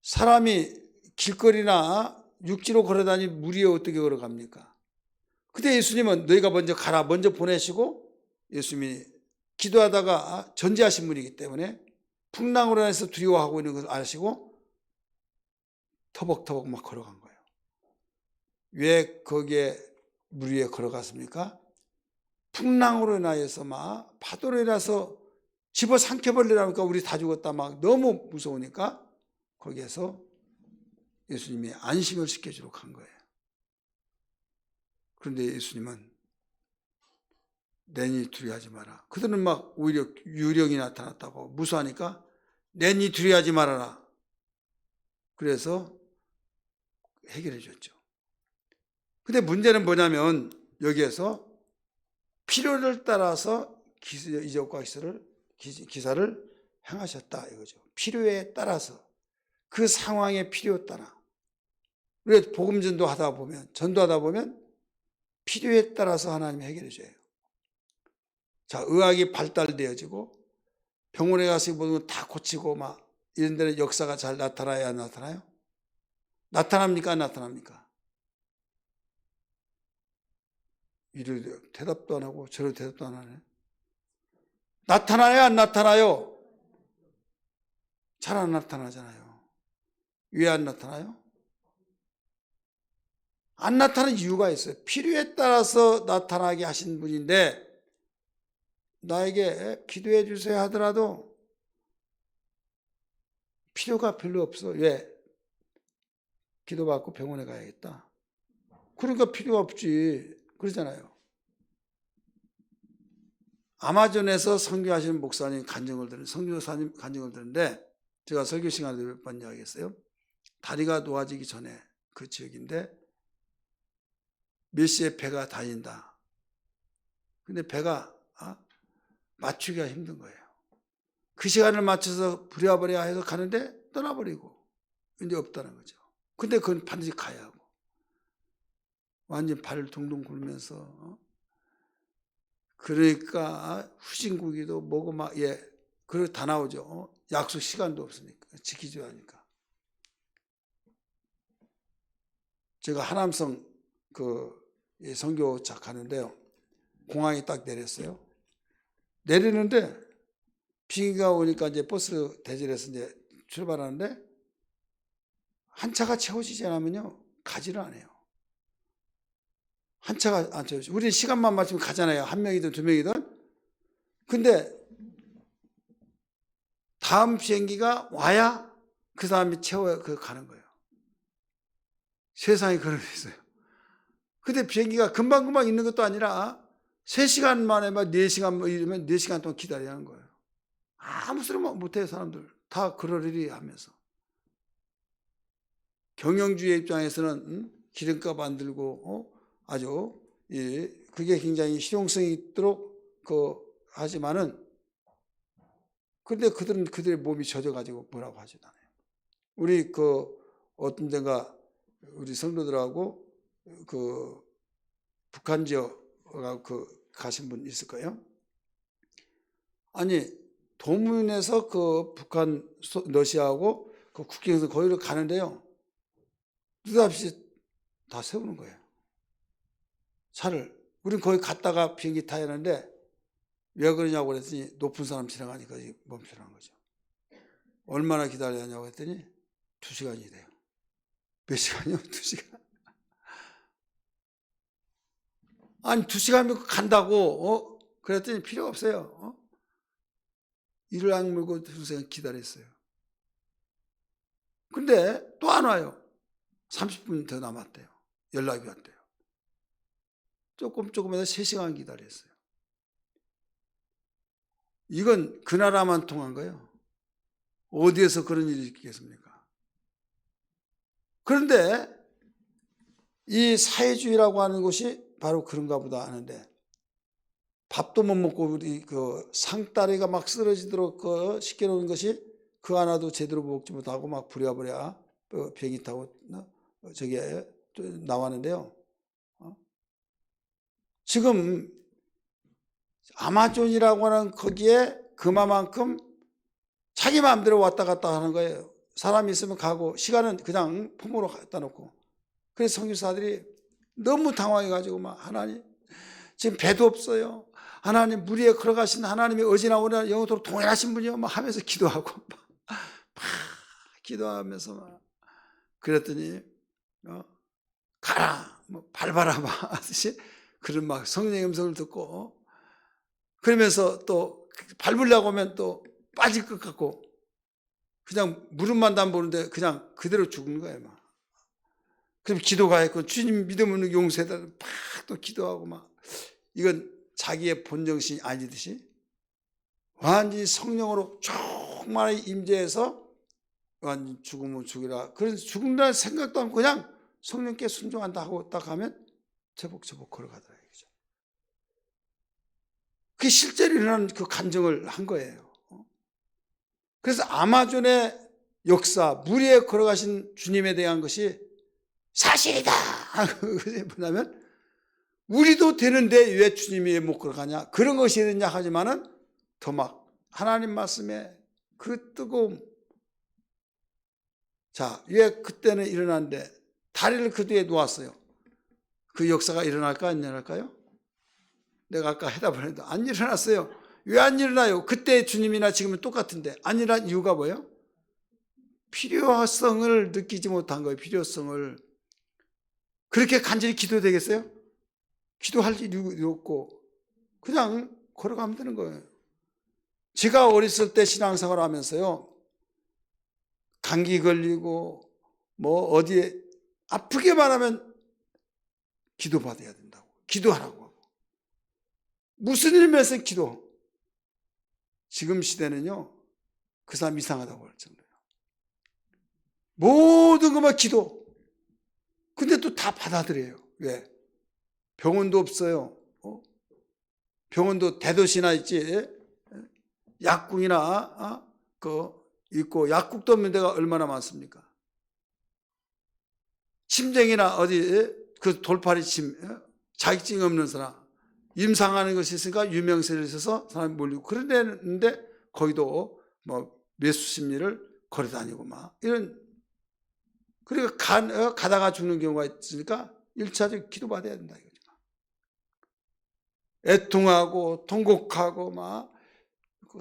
사람이 길거리나 육지로 걸어다니는 물 위에 어떻게 걸어갑니까? 그때 예수님은 너희가 먼저 가라, 먼저 보내시고, 예수님이 기도하다가 전지하신 분이기 때문에 풍랑으로 인해서 두려워하고 있는 것을 아시고 터벅터벅 막 걸어간 거예요. 왜 거기에 물 위에 걸어갔습니까? 풍랑으로 인하여서 막 파도로 인해서 집어삼켜버리라니까 우리 다 죽었다 막 너무 무서우니까 거기에서 예수님이 안심을 시켜주도록 한 거예요. 그런데 예수님은 내니 두려워하지 마라. 그들은 막 오히려 유령이 나타났다고 무서워하니까 내니 두려워하지 말아라. 그래서 해결해 줬죠. 근데 문제는 뭐냐면 여기에서 필요를 따라서 이적과 기사를 행하셨다 이거죠. 필요에 따라서, 그 상황의 필요 따라. 우리가 복음 전도하다 보면 필요에 따라서 하나님이 해결해 줘요. 자, 의학이 발달되어지고 병원에 가서 모든 거 다 고치고 막 이런 데는 역사가 잘 나타나야 안 나타나요? 나타납니까? 안 나타납니까? 이를 대답도 안 하고 저를 대답도 안 하네. 나타나요? 안 나타나요? 잘 안 나타나잖아요. 왜 안 나타나요? 안 나타나는 이유가 있어요. 필요에 따라서 나타나게 하신 분인데, 나에게 기도해 주세요 하더라도 필요가 별로 없어. 왜? 기도받고 병원에 가야겠다. 그러니까 필요가 없지. 그러잖아요. 아마존에서 선교하시는 목사님 선교사님 간증을 듣는데, 제가 설교 시간에 몇 번 이야기했어요. 다리가 놓아지기 전에 그 지역인데 몇 시에 배가 다닌다. 근데 배가 맞추기가 힘든 거예요. 그 시간을 맞춰서 부랴부랴 해서 가는데 떠나버리고 이제 없다는 거죠. 근데 그건 반드시 가야 하고 완전 발을 둥둥 굴면서 그러니까 후진국이도 뭐고 막 그리고 다 나오죠. 약속 시간도 없으니까 지키지 않으니까. 제가 하남성 선교차 가는데요. 공항에 딱 내렸어요. 내리는데 비행기가 오니까 이제 버스 대절해서 이제 출발하는데 한 차가 채워지지 않으면요 가지를 않아요. 한 차가 안 채워지죠. 우리 시간만 맞추면 가잖아요. 한 명이든 두 명이든. 근데 다음 비행기가 와야 그 사람이 채워 가는 거예요. 세상에 그런 게 있어요. 근데 비행기가 금방금방 있는 것도 아니라 3시간 만에 막 4시간 이러면 4시간 동안 기다려야 하는 거예요. 아무 소리 못해요, 사람들. 다 그러려니 하면서. 경영주의 입장에서는 기름값 안 들고 아주 그게 굉장히 실용성이 있도록 하지만은 근데 그들의 몸이 젖어가지고 뭐라고 하지도 않아요. 우리 어떤 데가 우리 성도들하고 북한 지역 가신 분 있을 거예요. 아니 도문에서 북한 러시아하고 국경에서 거기로 가는데요. 느닷없이 다 세우는 거예요. 차를. 우린 거기 갔다가 비행기 타야 하는데 왜 그러냐고 그랬더니 높은 사람 지나가니까 멈추라는 거죠. 얼마나 기다려야 하냐고 했더니 2시간이 돼요. 몇 시간이요? 2시간. 아니 2시간이면 간다고 그랬더니 필요 없어요. 이를 악물고 2시간 기다렸어요. 근데 또 안 와요. 30분 더 남았대요. 연락이 왔대요. 조금 해서 3시간 기다렸어요. 이건 그 나라만 통한 거예요. 어디에서 그런 일이 있겠습니까? 그런데 이 사회주의라고 하는 것이 바로 그런가 보다 하는데 밥도 못 먹고 우리 상다리가 막 쓰러지도록 시켜놓은 것이 그 하나도 제대로 먹지 못하고 막 부랴부랴 비행기 타고 저기에 나왔는데요. 지금 아마존이라고 하는 거기에 그만큼 자기 마음대로 왔다 갔다 하는 거예요. 사람이 있으면 가고 시간은 그냥 품으로 갖다 놓고. 그래서 선교사들이 너무 당황해가지고 막 하나님 지금 배도 없어요. 하나님 물 위에 걸어가신 하나님이 어제나 오늘 영원토록 동일하신 분이요 막 하면서 기도하고 막 기도하면서 막 그랬더니 가라 뭐 밟아라 막 하듯이 그런 막 성령의 음성을 듣고 그러면서 또 밟으려고 하면 또 빠질 것 같고 그냥 무릎만 담보는데 그냥 그대로 죽는 거예요 막. 그럼 기도가 했고 주님 믿음은 용서해달라 막 또 기도하고 막 이건 자기의 본정신이 아니듯이 완전히 성령으로 충만히 임재해서 완전 죽으면 죽이라 그래서 죽는다는 생각도 않고 그냥 성령께 순종한다 하고 딱 하면 제복제복 걸어가더라 이거죠. 그게 실제로 일어난 그 간증을 한 거예요. 그래서 아마존의 역사 물 위에 걸어가신 주님에 대한 것이 사실이다. 그게 뭐냐면 우리도 되는데 왜 주님이 못 걸어가냐 그런 것이 되냐 하지만은 더 막 하나님 말씀에 그 뜨거움 자 왜 그때는 일어났는데 다리를 그 뒤에 놓았어요. 그 역사가 일어날까 안 일어날까요? 내가 아까 해답을 했는데 안 일어났어요. 왜 안 일어나요? 그때 주님이나 지금은 똑같은데 안 일어난 이유가 뭐예요? 필요성을 느끼지 못한 거예요. 필요성을. 그렇게 간절히 기도되겠어요? 기도할 일이 없고 그냥 걸어가면 되는 거예요. 제가 어렸을 때 신앙생활 하면서요. 감기 걸리고 뭐 어디에 아프게만 하면 기도받아야 된다고. 기도하라고 하고. 무슨 일이면서 기도. 지금 시대는요. 그 사람 이상하다고 할 정도예요. 모든 것만 기도. 근데 또 다 받아들여요. 왜? 병원도 없어요. 병원도 대도시나 있지. 약국이나 있고 약국도 없는 데가 얼마나 많습니까? 침쟁이나 어디 그 돌팔이 자격증이 없는 사람 임상하는 것이 있으니까 유명세를 있어서 사람이 몰리고 그런 데는데 거기도 뭐 매수 심리를 걸어 다니고 막 이런 그리고 가다가 죽는 경우가 있으니까 1차적 기도받아야 된다 이거죠. 애통하고 통곡하고 막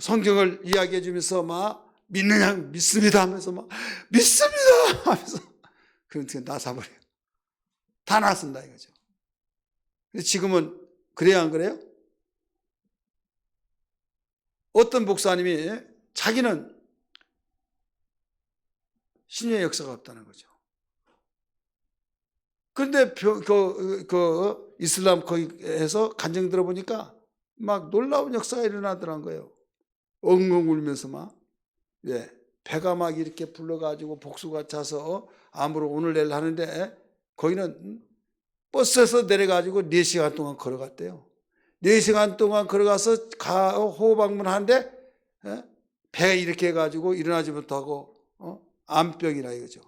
성경을 이야기해 주면서 막 믿느냐 믿습니다 하면서 막 믿습니다 하면서 그런데 나사버려요. 다 나선다 이거죠. 근데 지금은 그래야 안 그래요? 어떤 목사님이 자기는 신의 역사가 없다는 거죠. 그런데 이슬람 거기에서 간증 들어보니까 막 놀라운 역사가 일어나더란 거예요. 엉엉 울면서 막 배가 막 이렇게 불러가지고 복수가 차서 암으로 오늘 내일 하는데 거기는 버스에서 내려가지고 4시간 동안 걸어갔대요. 4시간 동안 걸어가서 호흡방문 하는데 배 이렇게 해가지고 일어나지 못하고 암병이라 이거죠.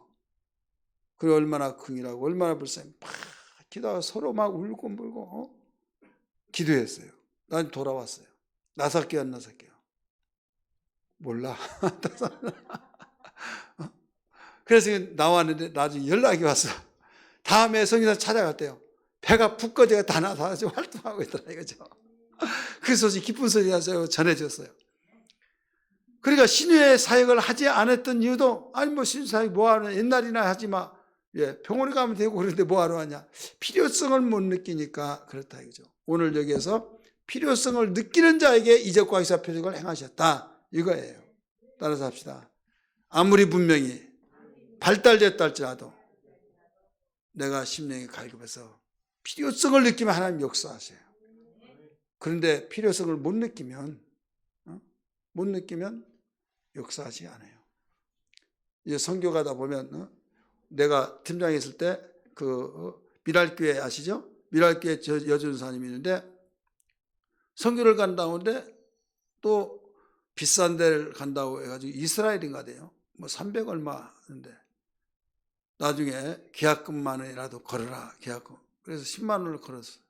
그리고 얼마나 긍이라고 얼마나 불쌍해. 막 기도하고 서로 막 울고 물고 기도했어요. 난 돌아왔어요. 나삭게요 안 나삭게요? 몰라. 그래서 나왔는데 나중에 연락이 왔어. 다음에 성인사 찾아갔대요. 배가 푹 꺼져가 다 나서 활동하고 있더라 이거죠. 그 소식 기쁜 소리가 전해졌어요. 그러니까 신유의 사역을 하지 않았던 이유도 아니 뭐 신유 사역 뭐하러 옛날이나 하지 마. 병원에 가면 되고 그런데 뭐하러 하냐. 필요성을 못 느끼니까 그렇다 이거죠. 오늘 여기에서 필요성을 느끼는 자에게 이적과 역사 표적을 행하셨다 이거예요. 따라서 합시다. 아무리 분명히 발달됐다 할지라도 내가 심령이 갈급해서 필요성을 느끼면 하나님 역사하세요. 그런데 필요성을 못 느끼면 역사하지 않아요. 이제 선교 가다 보면 내가 팀장에 있을 때 미랄교회 아시죠? 미랄교회 여준사님이 있는데 선교를 간다는데 또 비싼 데를 간다고 해가지고 이스라엘인가 돼요. 뭐 300 얼마 하는데 나중에 계약금만이라도 걸어라 계약금. 그래서 10만 원을 걸었어요.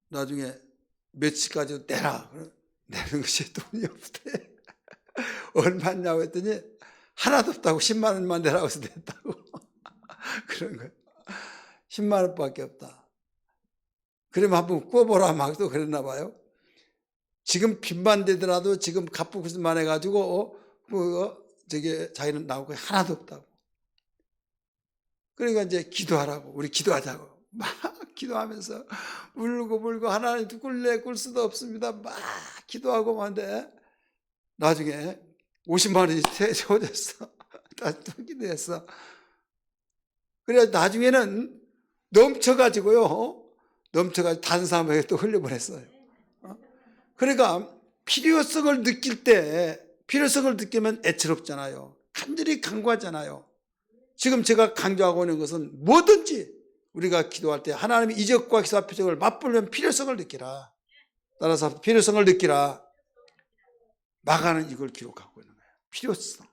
나중에 며칠까지 내라. 내는 것이 돈이 없대. 얼마냐고 했더니 하나도 없다고 10만 원만 내라고 해서 냈다고. 그런 거예요. 10만 원밖에 없다. 그러면 한번 꿔보라 막 또 그랬나 봐요. 지금 빚만 되더라도 지금 갚고만 해가지고 자기는 나오고 하나도 없다고. 그러니까 이제 기도하라고 우리 기도하자고 막 기도하면서 울고 하나님 꿀 수도 없습니다. 막 기도하고 하는데 나중에 50만 원이 세워졌어. 다시 또 기도했어. 그래 나중에는 넘쳐가지고 단사함에 또 흘려보냈어요. 그러니까 필요성을 느끼면 애처롭잖아요. 간절히 간구하잖아요. 지금 제가 강조하고 있는 것은 뭐든지 우리가 기도할 때 하나님의 이적과 기사 표적을 맛보려면 필요성을 느끼라. 따라서 필요성을 느끼라. 마가는 이걸 기록하고 있는 거예요. 필요성.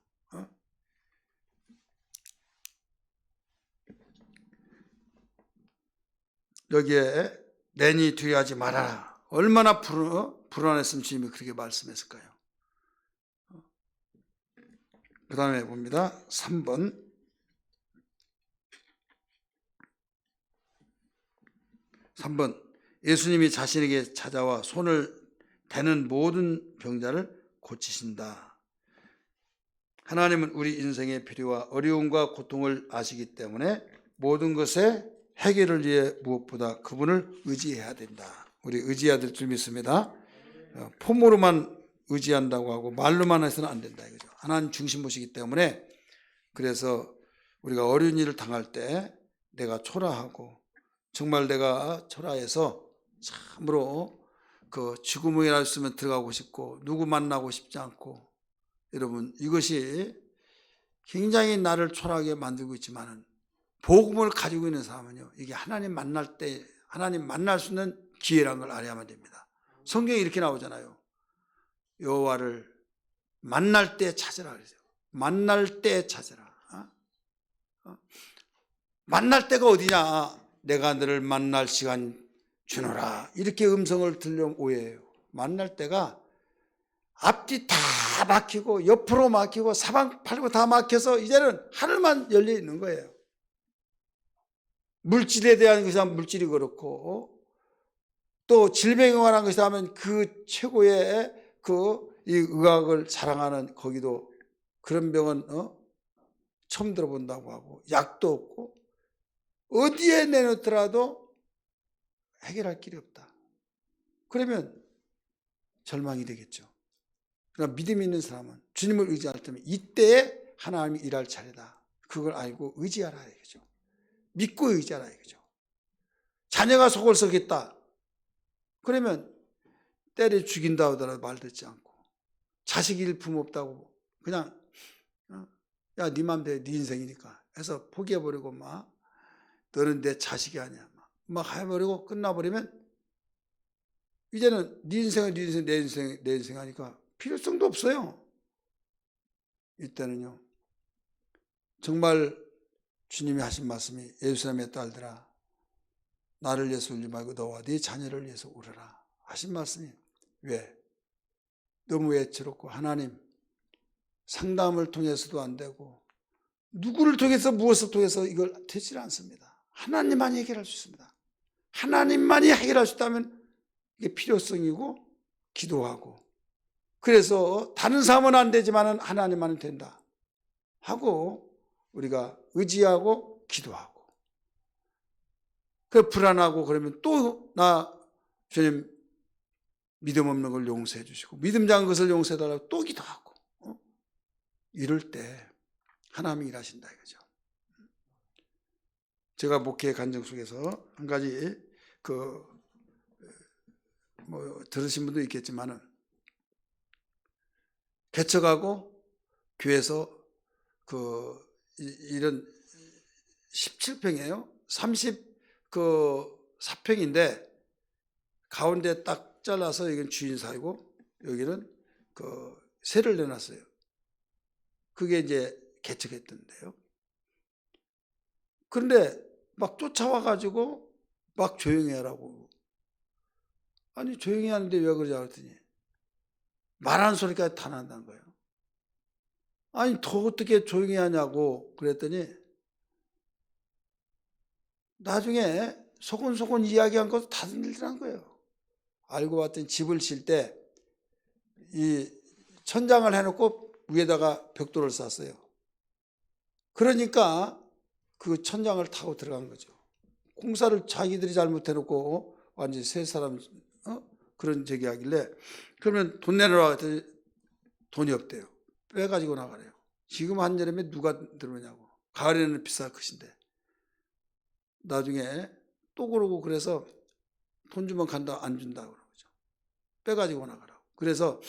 여기에 내니 두려워하지 말아라. 얼마나 불안했으면 주님이 그렇게 말씀했을까요? 그 다음에 봅니다. 3번. 예수님이 자신에게 찾아와 손을 대는 모든 병자를 고치신다. 하나님은 우리 인생의 필요와 어려움과 고통을 아시기 때문에 모든 것의 해결을 위해 무엇보다 그분을 의지해야 된다. 우리 의지해야 될 줄 믿습니다. 폼으로만 의지한다고 하고 말로만 해서는 안 된다 이거죠. 하나님 중심 보시기 때문에 그래서 우리가 어려운 일을 당할 때 내가 초라하고 정말 내가 초라해서 참으로 죽음이라 했으면 들어가고 싶고 누구 만나고 싶지 않고 여러분 이것이 굉장히 나를 초라하게 만들고 있지만은 복음을 가지고 있는 사람은요, 이게 하나님 만날 때 하나님 만날 수 있는 기회라는 걸 알아야만 됩니다. 성경에 이렇게 나오잖아요. 여호와를 만날 때 찾으라 그러죠. 만날 때 찾으라. 만날 때가 어디냐? 내가 너를 만날 시간 주노라. 이렇게 음성을 들려면 오해해요. 만날 때가 앞뒤 다 막히고 옆으로 막히고 사방팔고 다 막혀서 이제는 하늘만 열려 있는 거예요. 물질에 대한 것이 하면 물질이 그렇고, 또 질병에 관한 것이 하면 그 최고의 이 의학을 자랑하는 거기도 그런 병은 처음 들어본다고 하고, 약도 없고, 어디에 내놓더라도 해결할 길이 없다. 그러면 절망이 되겠죠. 그러나 믿음 있는 사람은 주님을 의지할 때면 이때에 하나님이 일할 차례다. 그걸 알고 의지하라 이거죠. 믿고 의지하라 이거죠. 자녀가 속을 썩겠다. 그러면 때려 죽인다 하더라도 말 듣지 않고, 자식 일품 없다고 그냥 야, 네 맘대로 네 인생이니까 해서 포기해버리고 막 너는 내 자식이 아니야 막 해버리고 끝나버리면 이제는 네 인생은 네 인생, 내 인생, 내 인생 하니까 필요성도 없어요. 이때는요, 정말 주님이 하신 말씀이 예루살렘의 딸들아 나를 위해서 울지 말고 너와 네 자녀를 위해서 울어라 하신 말씀이, 왜? 너무 외롭고 하나님 상담을 통해서도 안 되고 누구를 통해서 무엇을 통해서 이걸 되질 않습니다. 하나님만이 해결할 수 있습니다. 하나님만이 해결할 수 있다면 이게 필요성이고 기도하고, 그래서 다른 사람은 안 되지만 하나님만은 된다 하고 우리가 의지하고 기도하고, 그 불안하고 그러면 또 나 주님 믿음 없는 걸 용서해 주시고 믿음 작은 것을 용서해 달라고 또 기도하고 이럴 때 하나님이 일하신다 이거죠. 제가 목회 간증 속에서 한 가지 들으신 분도 있겠지만은, 개척하고 교회에서 이런 17평이에요. 34평인데 가운데 딱 잘라서 여기는 주인사이고 여기는 세를 내놨어요. 그게 이제 개척했던데요. 그런데 막 쫓아와가지고 막 조용히 하라고. 아니 조용히 하는데 왜 그러냐 그랬더니 말하는 소리까지 다 난다는 거예요. 아니 더 어떻게 조용히 하냐고 그랬더니 나중에 소곤소곤 이야기한 것도 다 들리더란 거예요. 알고 봤더니 집을 칠 때 이 천장을 해놓고 위에다가 벽돌을 쌌어요. 그러니까 그 천장을 타고 들어간 거죠. 공사를 자기들이 잘못해놓고 완전히 세 사람 그런 저기 하길래, 그러면 돈 내놓으라고 했더니 돈이 없대요. 빼가지고 나가래요. 지금 한여름에 누가 들어오냐고. 가을에는 비쌀 것인데. 나중에 또 그러고 그래서 돈 주면 간다 안 준다고 그러죠. 빼가지고 나가라고. 그래서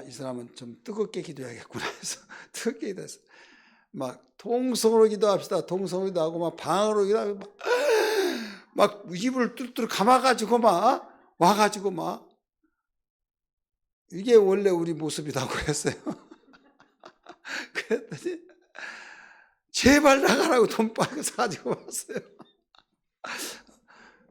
이 사람은 좀 뜨겁게 기도해야겠구나 해서 뜨겁게 기도해서 막 통성으로 기도합시다. 통성으로 기도하고 막 방으로 기도하고 막 입을 뚫뚫 감아가지고 막 와가지고 막 이게 원래 우리 모습이라고 했어요. 그랬더니 제발 나가라고 돈 빨고 사가지고 왔어요.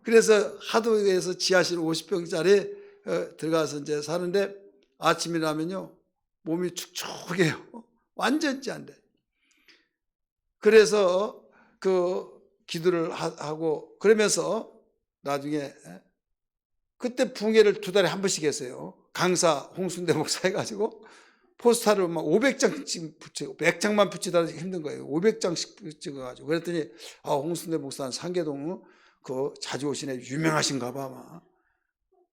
그래서 하도에서 지하실 50평짜리 들어가서 이제 사는데 아침이라면요 몸이 축축해요. 완전히 안 돼. 그래서 기도를 하고 그러면서 나중에 그때 붕해를 2달에 한 번씩 했어요. 강사 홍순대 목사 해가지고 포스터를 막 500장씩 붙이고 100장만 붙이다 힘든 거예요. 500장씩 찍어가지고 그랬더니 홍순대 목사는 상계동 자주 오시네 유명하신가 봐. 막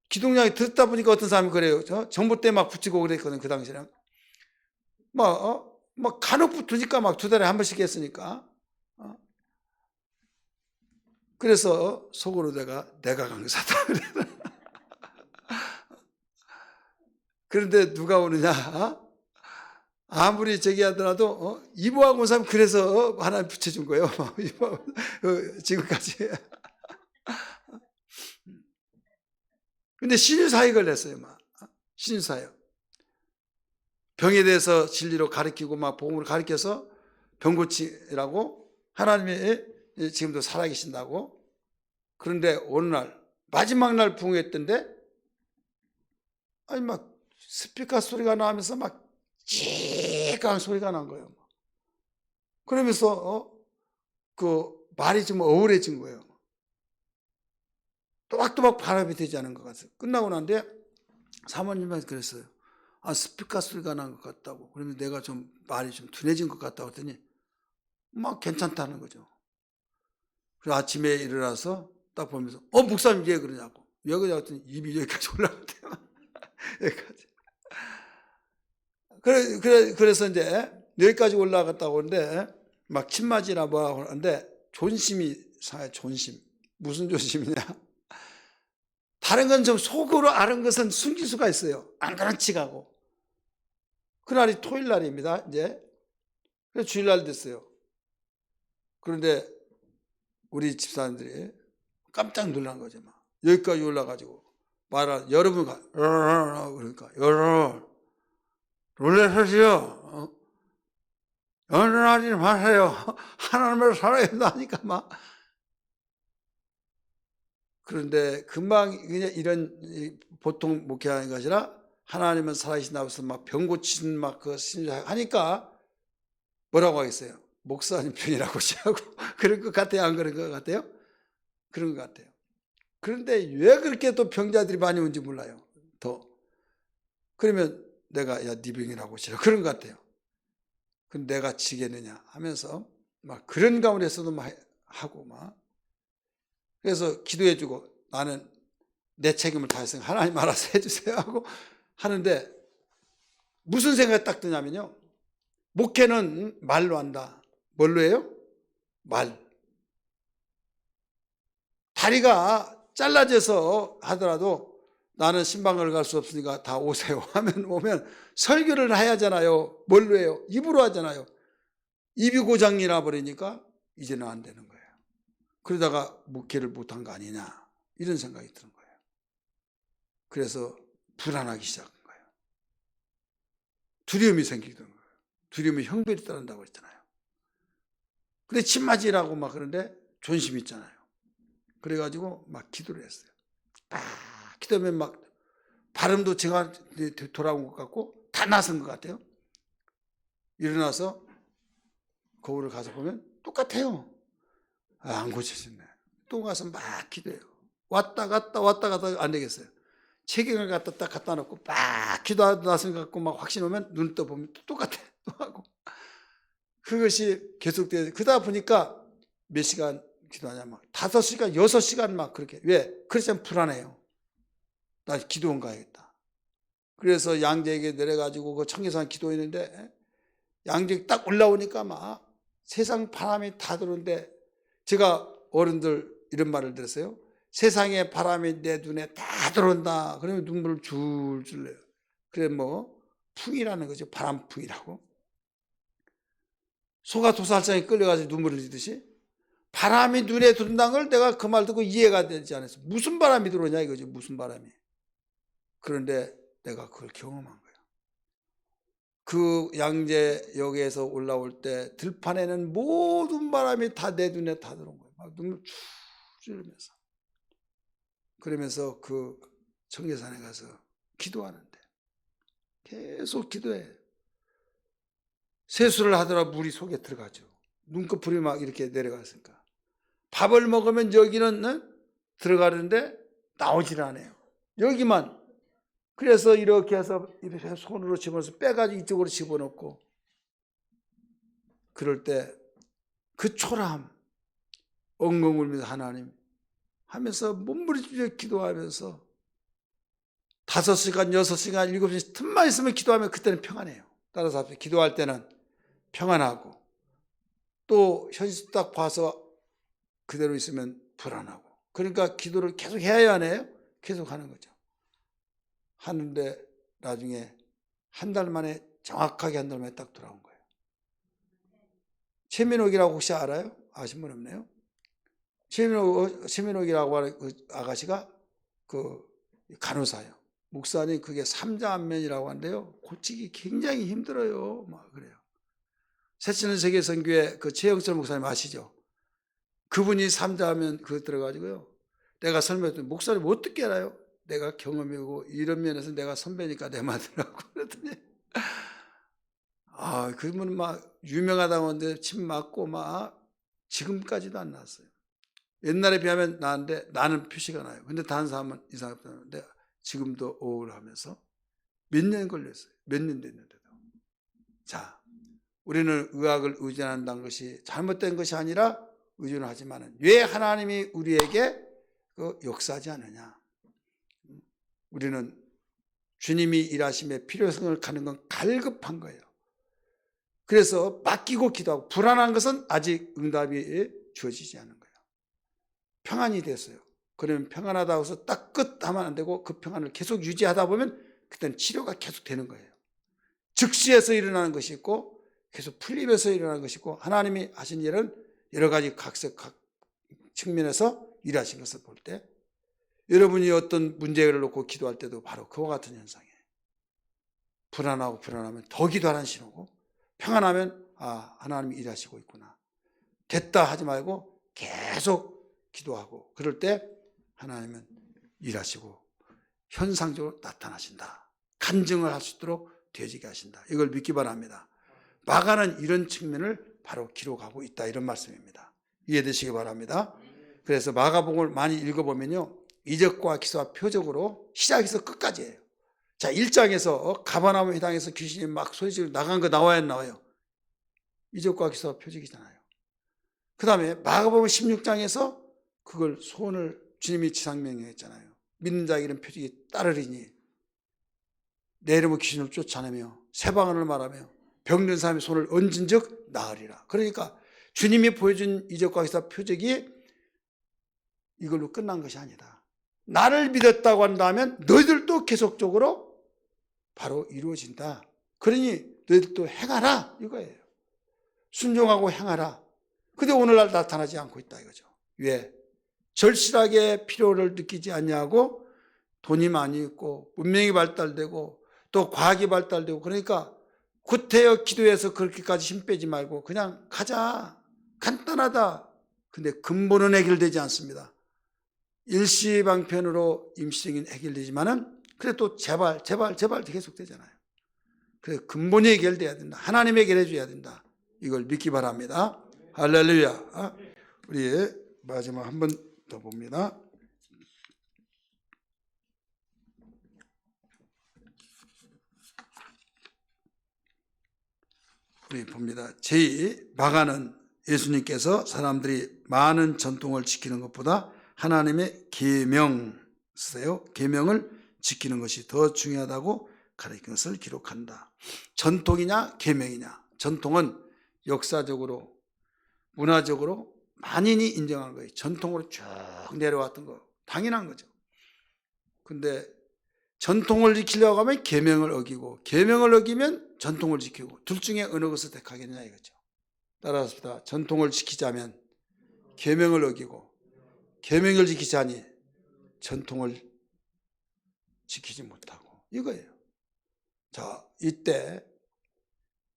기독량이 듣다 보니까 어떤 사람이 그래요. 정부 때 막 붙이고 그랬거든 그 당시에는. 막 간혹 붙으니까 막 2달에 한 번씩 했으니까. 그래서 속으로 내가 강사다. 그런데 누가 오느냐? 아무리 저기 하더라도 이보하고 온 사람 그래서 하나님 붙여준 거예요. 지금까지. 근데 신유사역을 걸렸어요. 막 신유사역. 병에 대해서 진리로 가르치고 막 복음을 가르쳐서 병 고치라고 하나님이 지금도 살아계신다고. 그런데 어느 날 마지막 날 부흥했던데 아니 막 스피커 소리가 나면서 막 찌익한 소리가 난 거예요. 그러면서 그 말이 좀 어울해진 거예요. 또박또박 바람이 되지 않은 것 같아요. 끝나고 난데 사모님한테 그랬어요. 아, 스피커 소리가 난 것 같다고. 그러면 내가 좀 말이 좀 둔해진 것 같다고 했더니 막 괜찮다는 거죠. 그래서 아침에 일어나서 딱 보면서 목사님 왜 그러냐고. 왜 그러냐고 했더니 입이 여기까지 올라갔대요. 여기까지. 그래서 이제 여기까지 올라갔다고 하는데 막 침맞이나 뭐라고 하는데 존심이 상해. 존심. 무슨 존심이냐. 다른 건 좀 속으로 아는 것은 숨길 수가 있어요. 안 그런 척하고. 그날이 토요일 날입니다. 이제 그래서 주일날 됐어요. 그런데 우리 집사님들이 깜짝 놀란 거죠. 막 여기까지 올라가지고 말하 여러분 그러니까 여러분 놀라셨어요. 연연하지 마세요. 하나님을 살아야 된다니까 막. 그런데 금방 그냥 이런 보통 목회하는 것이 아니라 하나님은 살아계신다고 해서 막 병 고치는 막 그 하니까 뭐라고 하겠어요? 목사님 편이라고 하고 그럴 것 같아요? 안 그런 것 같아요? 그런 것 같아요. 그런데 왜 그렇게 또 병자들이 많이 온지 몰라요. 더. 그러면 내가 야, 네 병이라고 하시라 그런 것 같아요. 그럼 내가 지겠느냐 하면서 막 그런 가운데서도 막 하고 막. 그래서 기도해주고 나는 내 책임을 다했으니까 하나님 알아서 해주세요 하고 하는데 무슨 생각이 딱 드냐면요. 목회는 말로 한다. 뭘로 해요? 말. 다리가 잘라져서 하더라도 나는 신방을 갈 수 없으니까 다 오세요 하면 오면 설교를 해야 하잖아요. 뭘로 해요? 입으로 하잖아요. 입이 고장이 나버리니까 이제는 안 되는 거예요. 그러다가 목회를 못한 거 아니냐 이런 생각이 드는 거예요. 그래서 불안하기 시작한 거예요. 두려움이 생기게 되는 거예요. 두려움이 형별이 따른다고 했잖아요. 근데 침맞이라고 막 그러는데 존심 있잖아요. 그래가지고 막 기도를 했어요. 막 기도하면 막 발음도 제가 돌아온 것 같고 다 나선 것 같아요. 일어나서 거울을 가서 보면 똑같아요. 안 고쳐졌네. 또 가서 막 기도해요. 왔다 갔다 안 되겠어요. 체경을 딱 갖다 놓고 막 기도하고 나서 갖고 막 확신 오면 눈 떠보면 똑같아. 또 하고. 그것이 계속돼요. 그러다 보니까 몇 시간 기도하냐 막 5시간, 6시간 막 그렇게. 왜? 그렇지만 불안해요. 나 기도원 가야겠다. 그래서 양재에게 내려가지고 그 청계산 기도했는데 양재 딱 올라오니까 막 세상 바람이 다 들어오는데 제가 어른들 이런 말을 들었어요. 세상에 바람이 내 눈에 다 들어온다. 그러면 눈물을 줄줄 내요. 그래 뭐 풍이라는 거죠. 바람풍이라고. 소가 도살장에 끌려가서 눈물을 흘리듯이 바람이 눈에 든다는 걸 내가 그 말 듣고 이해가 되지 않았어. 무슨 바람이 들어오냐 이거죠. 무슨 바람이. 그런데 내가 그걸 경험한 거예요. 그 양재역에서 올라올 때 들판에는 모든 바람이 다 내 눈에 다 들어온 거예요. 막 눈물 쭉 흘리면서. 그러면서 그 청계산에 가서 기도하는데 계속 기도해. 세수를 하더라 물이 속에 들어가죠. 눈꺼풀이 막 이렇게 내려갔으니까. 밥을 먹으면 여기는 들어가는데 나오질 않아요. 여기만. 그래서 이렇게 해서 이렇게 손으로 집어넣어서 빼가지고 이쪽으로 집어넣고 그럴 때 그 초라함 엉엉 울면서 하나님 하면서 몸부림치며 기도하면서 5시간, 6시간, 7시간 틈만 있으면 기도하면 그때는 평안해요. 따라서 기도할 때는 평안하고 또 현실 딱 봐서 그대로 있으면 불안하고 그러니까 기도를 계속 해야 하네요. 계속 하는 거죠. 하는데 나중에 한 달 만에 정확하게 한 달만에 딱 돌아온 거예요. 최민옥이라고 혹시 알아요? 아신 분 없네요? 최민옥이라고 하는 그 아가씨가 그 간호사예요. 목사님 그게 삼자안면이라고 하는데요. 고치기 굉장히 힘들어요. 막 그래요. 새치는 세계선교회 그 최영철 목사님 아시죠? 그분이 삼자안면 그거 들어가지고요. 내가 설명했더니 목사님 어떻게 알아요? 내가 경험이고 이런 면에서 내가 선배니까 내 말이라고 그랬더니 그분 막 유명하다고 하는데 침 맞고 막 지금까지도 안 났어요. 옛날에 비하면 나은데 나는 표시가 나요. 근데 다른 사람은 이상하다는데 지금도 우울하면서 몇 년 걸렸어요. 몇 년 됐는데도. 자, 우리는 의학을 의존한다는 것이 잘못된 것이 아니라 의존을 하지만 왜 하나님이 우리에게 그 역사하지 않느냐. 우리는 주님이 일하심에 필요성을 가는 건 갈급한 거예요. 그래서 맡기고 기도하고 불안한 것은 아직 응답이 주어지지 않은 거예요. 평안이 됐어요. 그러면 평안하다고 해서 딱 끝 하면 안 되고 그 평안을 계속 유지하다 보면 그때는 치료가 계속 되는 거예요. 즉시에서 일어나는 것이 있고 계속 풀림에서 일어나는 것이 있고 하나님이 하신 일은 여러 가지 각 측면에서 일하신 것을 볼 때 여러분이 어떤 문제를 놓고 기도할 때도 바로 그와 같은 현상이에요. 불안하면 더 기도하라는 신호고 평안하면 하나님이 일하시고 있구나. 됐다 하지 말고 계속 기도하고 그럴 때 하나님은 일하시고 현상적으로 나타나신다. 간증을 할 수 있도록 되어지게 하신다. 이걸 믿기 바랍니다. 마가는 이런 측면을 바로 기록하고 있다. 이런 말씀입니다. 이해되시기 바랍니다. 그래서 마가복음을 많이 읽어보면요. 이적과 기사와 표적으로 시작해서 끝까지예요. 자, 1장에서 가버나움 회당에서 귀신이 막 소리지르고 나간 거 나와야 안 나와요? 이적과 기사와 표적이잖아요. 그 다음에 마가복음 16장에서 그걸 소원을 주님이 지상명령했잖아요. 믿는 자에게는 표적이 따르리니 내 이름으로 귀신을 쫓아내며 새 방언을 말하며 병든 사람의 손을 얹은 즉 나으리라. 그러니까 주님이 보여준 이적과 기사 표적이 이걸로 끝난 것이 아니다. 나를 믿었다고 한다면 너희들도 계속적으로 바로 이루어진다. 그러니 너희들도 행하라 이거예요. 순종하고 행하라. 근데 오늘날 나타나지 않고 있다 이거죠. 왜? 절실하게 필요를 느끼지 않냐고 돈이 많이 있고 문명이 발달되고 또 과학이 발달되고 그러니까 구태여 기도해서 그렇게까지 힘 빼지 말고 그냥 가자. 간단하다. 근데 근본은 해결되지 않습니다. 일시방편으로 임시적인 해결되지만은 그래도 제발 계속 되잖아요. 그래서 근본이 해결돼야 된다. 하나님이 해결해 줘야 된다. 이걸 믿기 바랍니다. 할렐루야. 우리 마지막 한 번 더 봅니다. 우리 봅니다. 제2 마가는 예수님께서 사람들이 많은 전통을 지키는 것보다 하나님의 계명 쓰세요. 계명을 지키는 것이 더 중요하다고 가르친 것을 기록한다. 전통이냐 계명이냐. 전통은 역사적으로 문화적으로 만인이 인정한 거예요. 전통으로 쭉 내려왔던 거 당연한 거죠. 근데 전통을 지키려고 하면 계명을 어기고 계명을 어기면 전통을 지키고 둘 중에 어느 것을 택하겠냐 이거죠. 따라서 전통을 지키자면 계명을 어기고 계명을 지키자니 전통을 지키지 못하고 이거예요. 자, 이때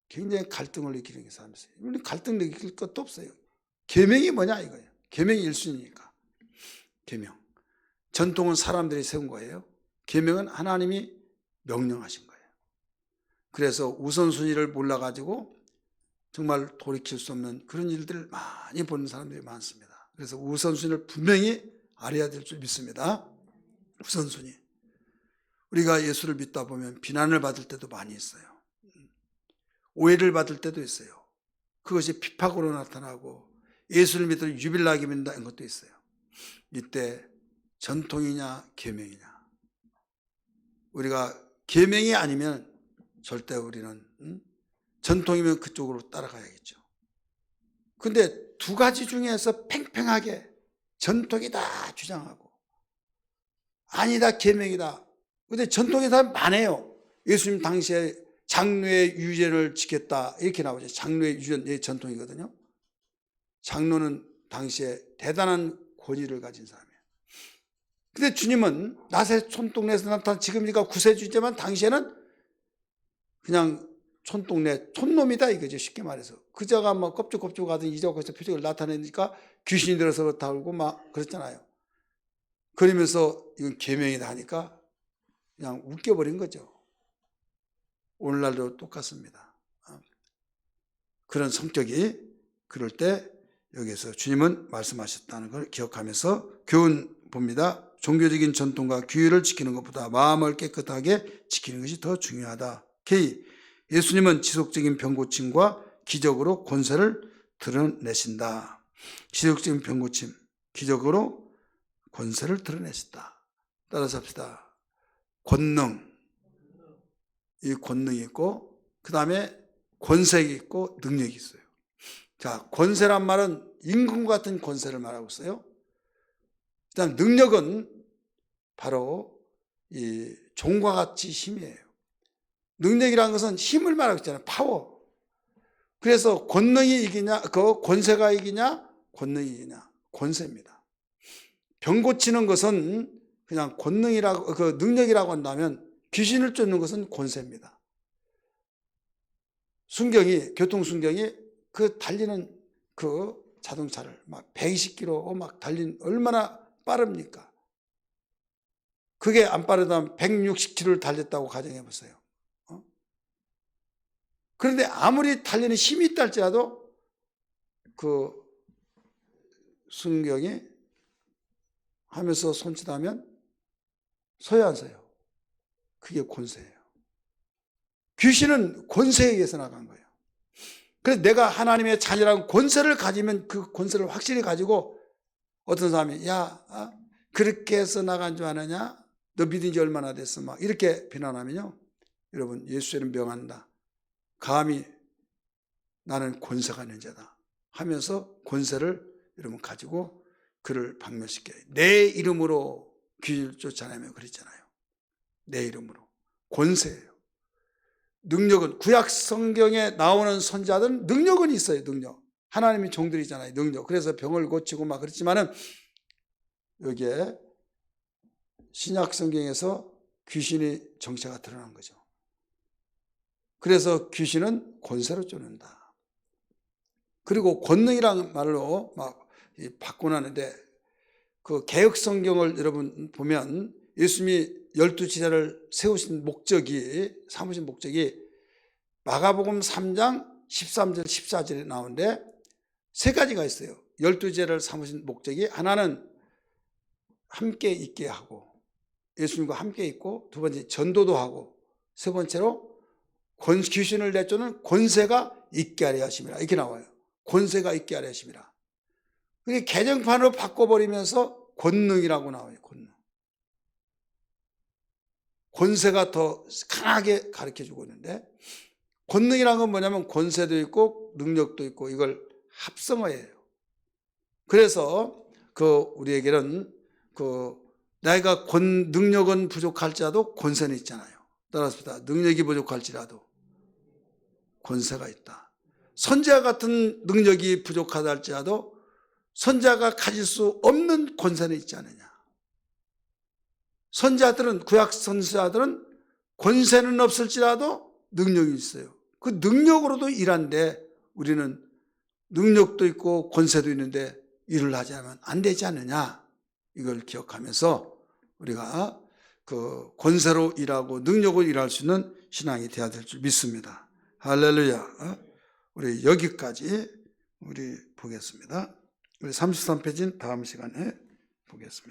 굉장히 갈등을 느끼는 게 사람이 있어요. 우리는 갈등 느낄 것도 없어요. 계명이 뭐냐 이거예요. 계명이 1순위니까. 계명. 전통은 사람들이 세운 거예요. 계명은 하나님이 명령하신 거예요. 그래서 우선순위를 몰라가지고 정말 돌이킬 수 없는 그런 일들을 많이 보는 사람들이 많습니다. 그래서 우선순위를 분명히 알아야 될 줄 믿습니다. 우선순위. 우리가 예수를 믿다 보면 비난을 받을 때도 많이 있어요. 오해를 받을 때도 있어요. 그것이 핍박으로 나타나고 예수를 믿어 유빌나게 믿는다는 것도 있어요. 이때 전통이냐 계명이냐. 우리가 계명이 아니면 절대 우리는 전통이면 그쪽으로 따라가야겠죠. 근데 두 가지 중에서 팽팽하게 전통이다 주장하고 아니다 계명이다. 근데 전통이 다 많아요. 예수님 당시에 장로의 유전을 지켰다 이렇게 나오죠. 장로의 유전의 전통이거든요. 장로는 당시에 대단한 권위를 가진 사람이에요. 근데 주님은 나세 촌동네에서 나타난 지금 우리가 구세주지만 당시에는 그냥 촌동네 촌놈이다 이거죠. 쉽게 말해서 그자가 막 껍죽껍죽 하던 이자가 거기서 표적을 나타내니까 귀신이 들어서 그렇다 그러고 막 그랬잖아요. 그러면서 이건 계명이다 하니까 그냥 웃겨버린 거죠. 오늘날도 똑같습니다. 그런 성격이 그럴 때 여기서 주님은 말씀하셨다는 걸 기억하면서 교훈 봅니다. 종교적인 전통과 규율을 지키는 것보다 마음을 깨끗하게 지키는 것이 더 중요하다. K. 예수님은 지속적인 병고침과 기적으로 권세를 드러내신다. 지속적인 병고침, 기적으로 권세를 드러내신다. 따라서 합시다. 권능. 이 권능이 있고 그 다음에 권세가 있고 능력이 있어요. 자, 권세란 말은 임금과 같은 권세를 말하고 있어요. 그 다음 능력은 바로 이 종과 같이 힘이에요. 능력이라는 것은 힘을 말하고 있잖아요. 파워. 그래서 권능이 이기냐, 권세가 이기냐, 권능이 이기냐. 권세입니다. 병 고치는 것은 그냥 권능이라고, 능력이라고 한다면 귀신을 쫓는 것은 권세입니다. 교통순경이 달리는 자동차를 막 120km 막 얼마나 빠릅니까? 그게 안 빠르다면 160km를 달렸다고 가정해 보세요. 그런데 아무리 달리는 힘이 있다 할지라도 순경이 하면서 손짓하면 서야 안 서요. 그게 권세예요. 귀신은 권세에 의해서 나간 거예요. 그래서 내가 하나님의 자녀라는 권세를 가지면 그 권세를 확실히 가지고 어떤 사람이 그렇게 해서 나간 줄 아느냐? 너 믿은 지 얼마나 됐어? 막 이렇게 비난하면요. 여러분 예수는 명한다. 감히 나는 권세가 있는 자다 하면서 권세를 여러분 가지고 그를 박멸시켜요. 내 이름으로 귀를 쫓아내며 그랬잖아요. 내 이름으로. 권세예요. 능력은 구약 성경에 나오는 선자들은 능력은 있어요. 능력. 하나님의 종들이잖아요. 능력. 그래서 병을 고치고 막 그랬지만은 여기에 신약 성경에서 귀신이 정체가 드러난 거죠. 그래서 귀신은 권세로 쫓는다. 그리고 권능이라는 말로 막 바꿔놨는데 그 개역 성경을 여러분 보면 예수님이 12제자를 세우신 삼으신 목적이 마가복음 3장 13절 14절에 나오는데 세 가지가 있어요. 12제자를 삼으신 목적이 하나는 함께 있게 하고 예수님과 함께 있고 두 번째 전도도 하고 세 번째로 귀신을 내쫓는 권세가 있게 하려 하심이라 이렇게 나와요. 권세가 있게 하려 하심이라. 그게 개정판으로 바꿔버리면서 권능이라고 나와요. 권세가 더 강하게 가르쳐주고 있는데 권능이라는 건 뭐냐면 권세도 있고 능력도 있고 이걸 합성어예요. 그래서 우리에게는 내가 능력은 부족할지라도 권세는 있잖아요. 따라서 능력이 부족할지라도 권세가 있다. 선지자 같은 능력이 부족하다 할지라도 선지자가 가질 수 없는 권세는 있지 않느냐. 구약 선지자들은 권세는 없을지라도 능력이 있어요. 그 능력으로도 일하는데 우리는 능력도 있고 권세도 있는데 일을 하지 않으면 안 되지 않느냐. 이걸 기억하면서 우리가 권세로 일하고 능력으로 일할 수 있는 신앙이 되어야 될 줄 믿습니다. 할렐루야. 우리 여기까지 보겠습니다. 우리 33페이지는 다음 시간에 보겠습니다.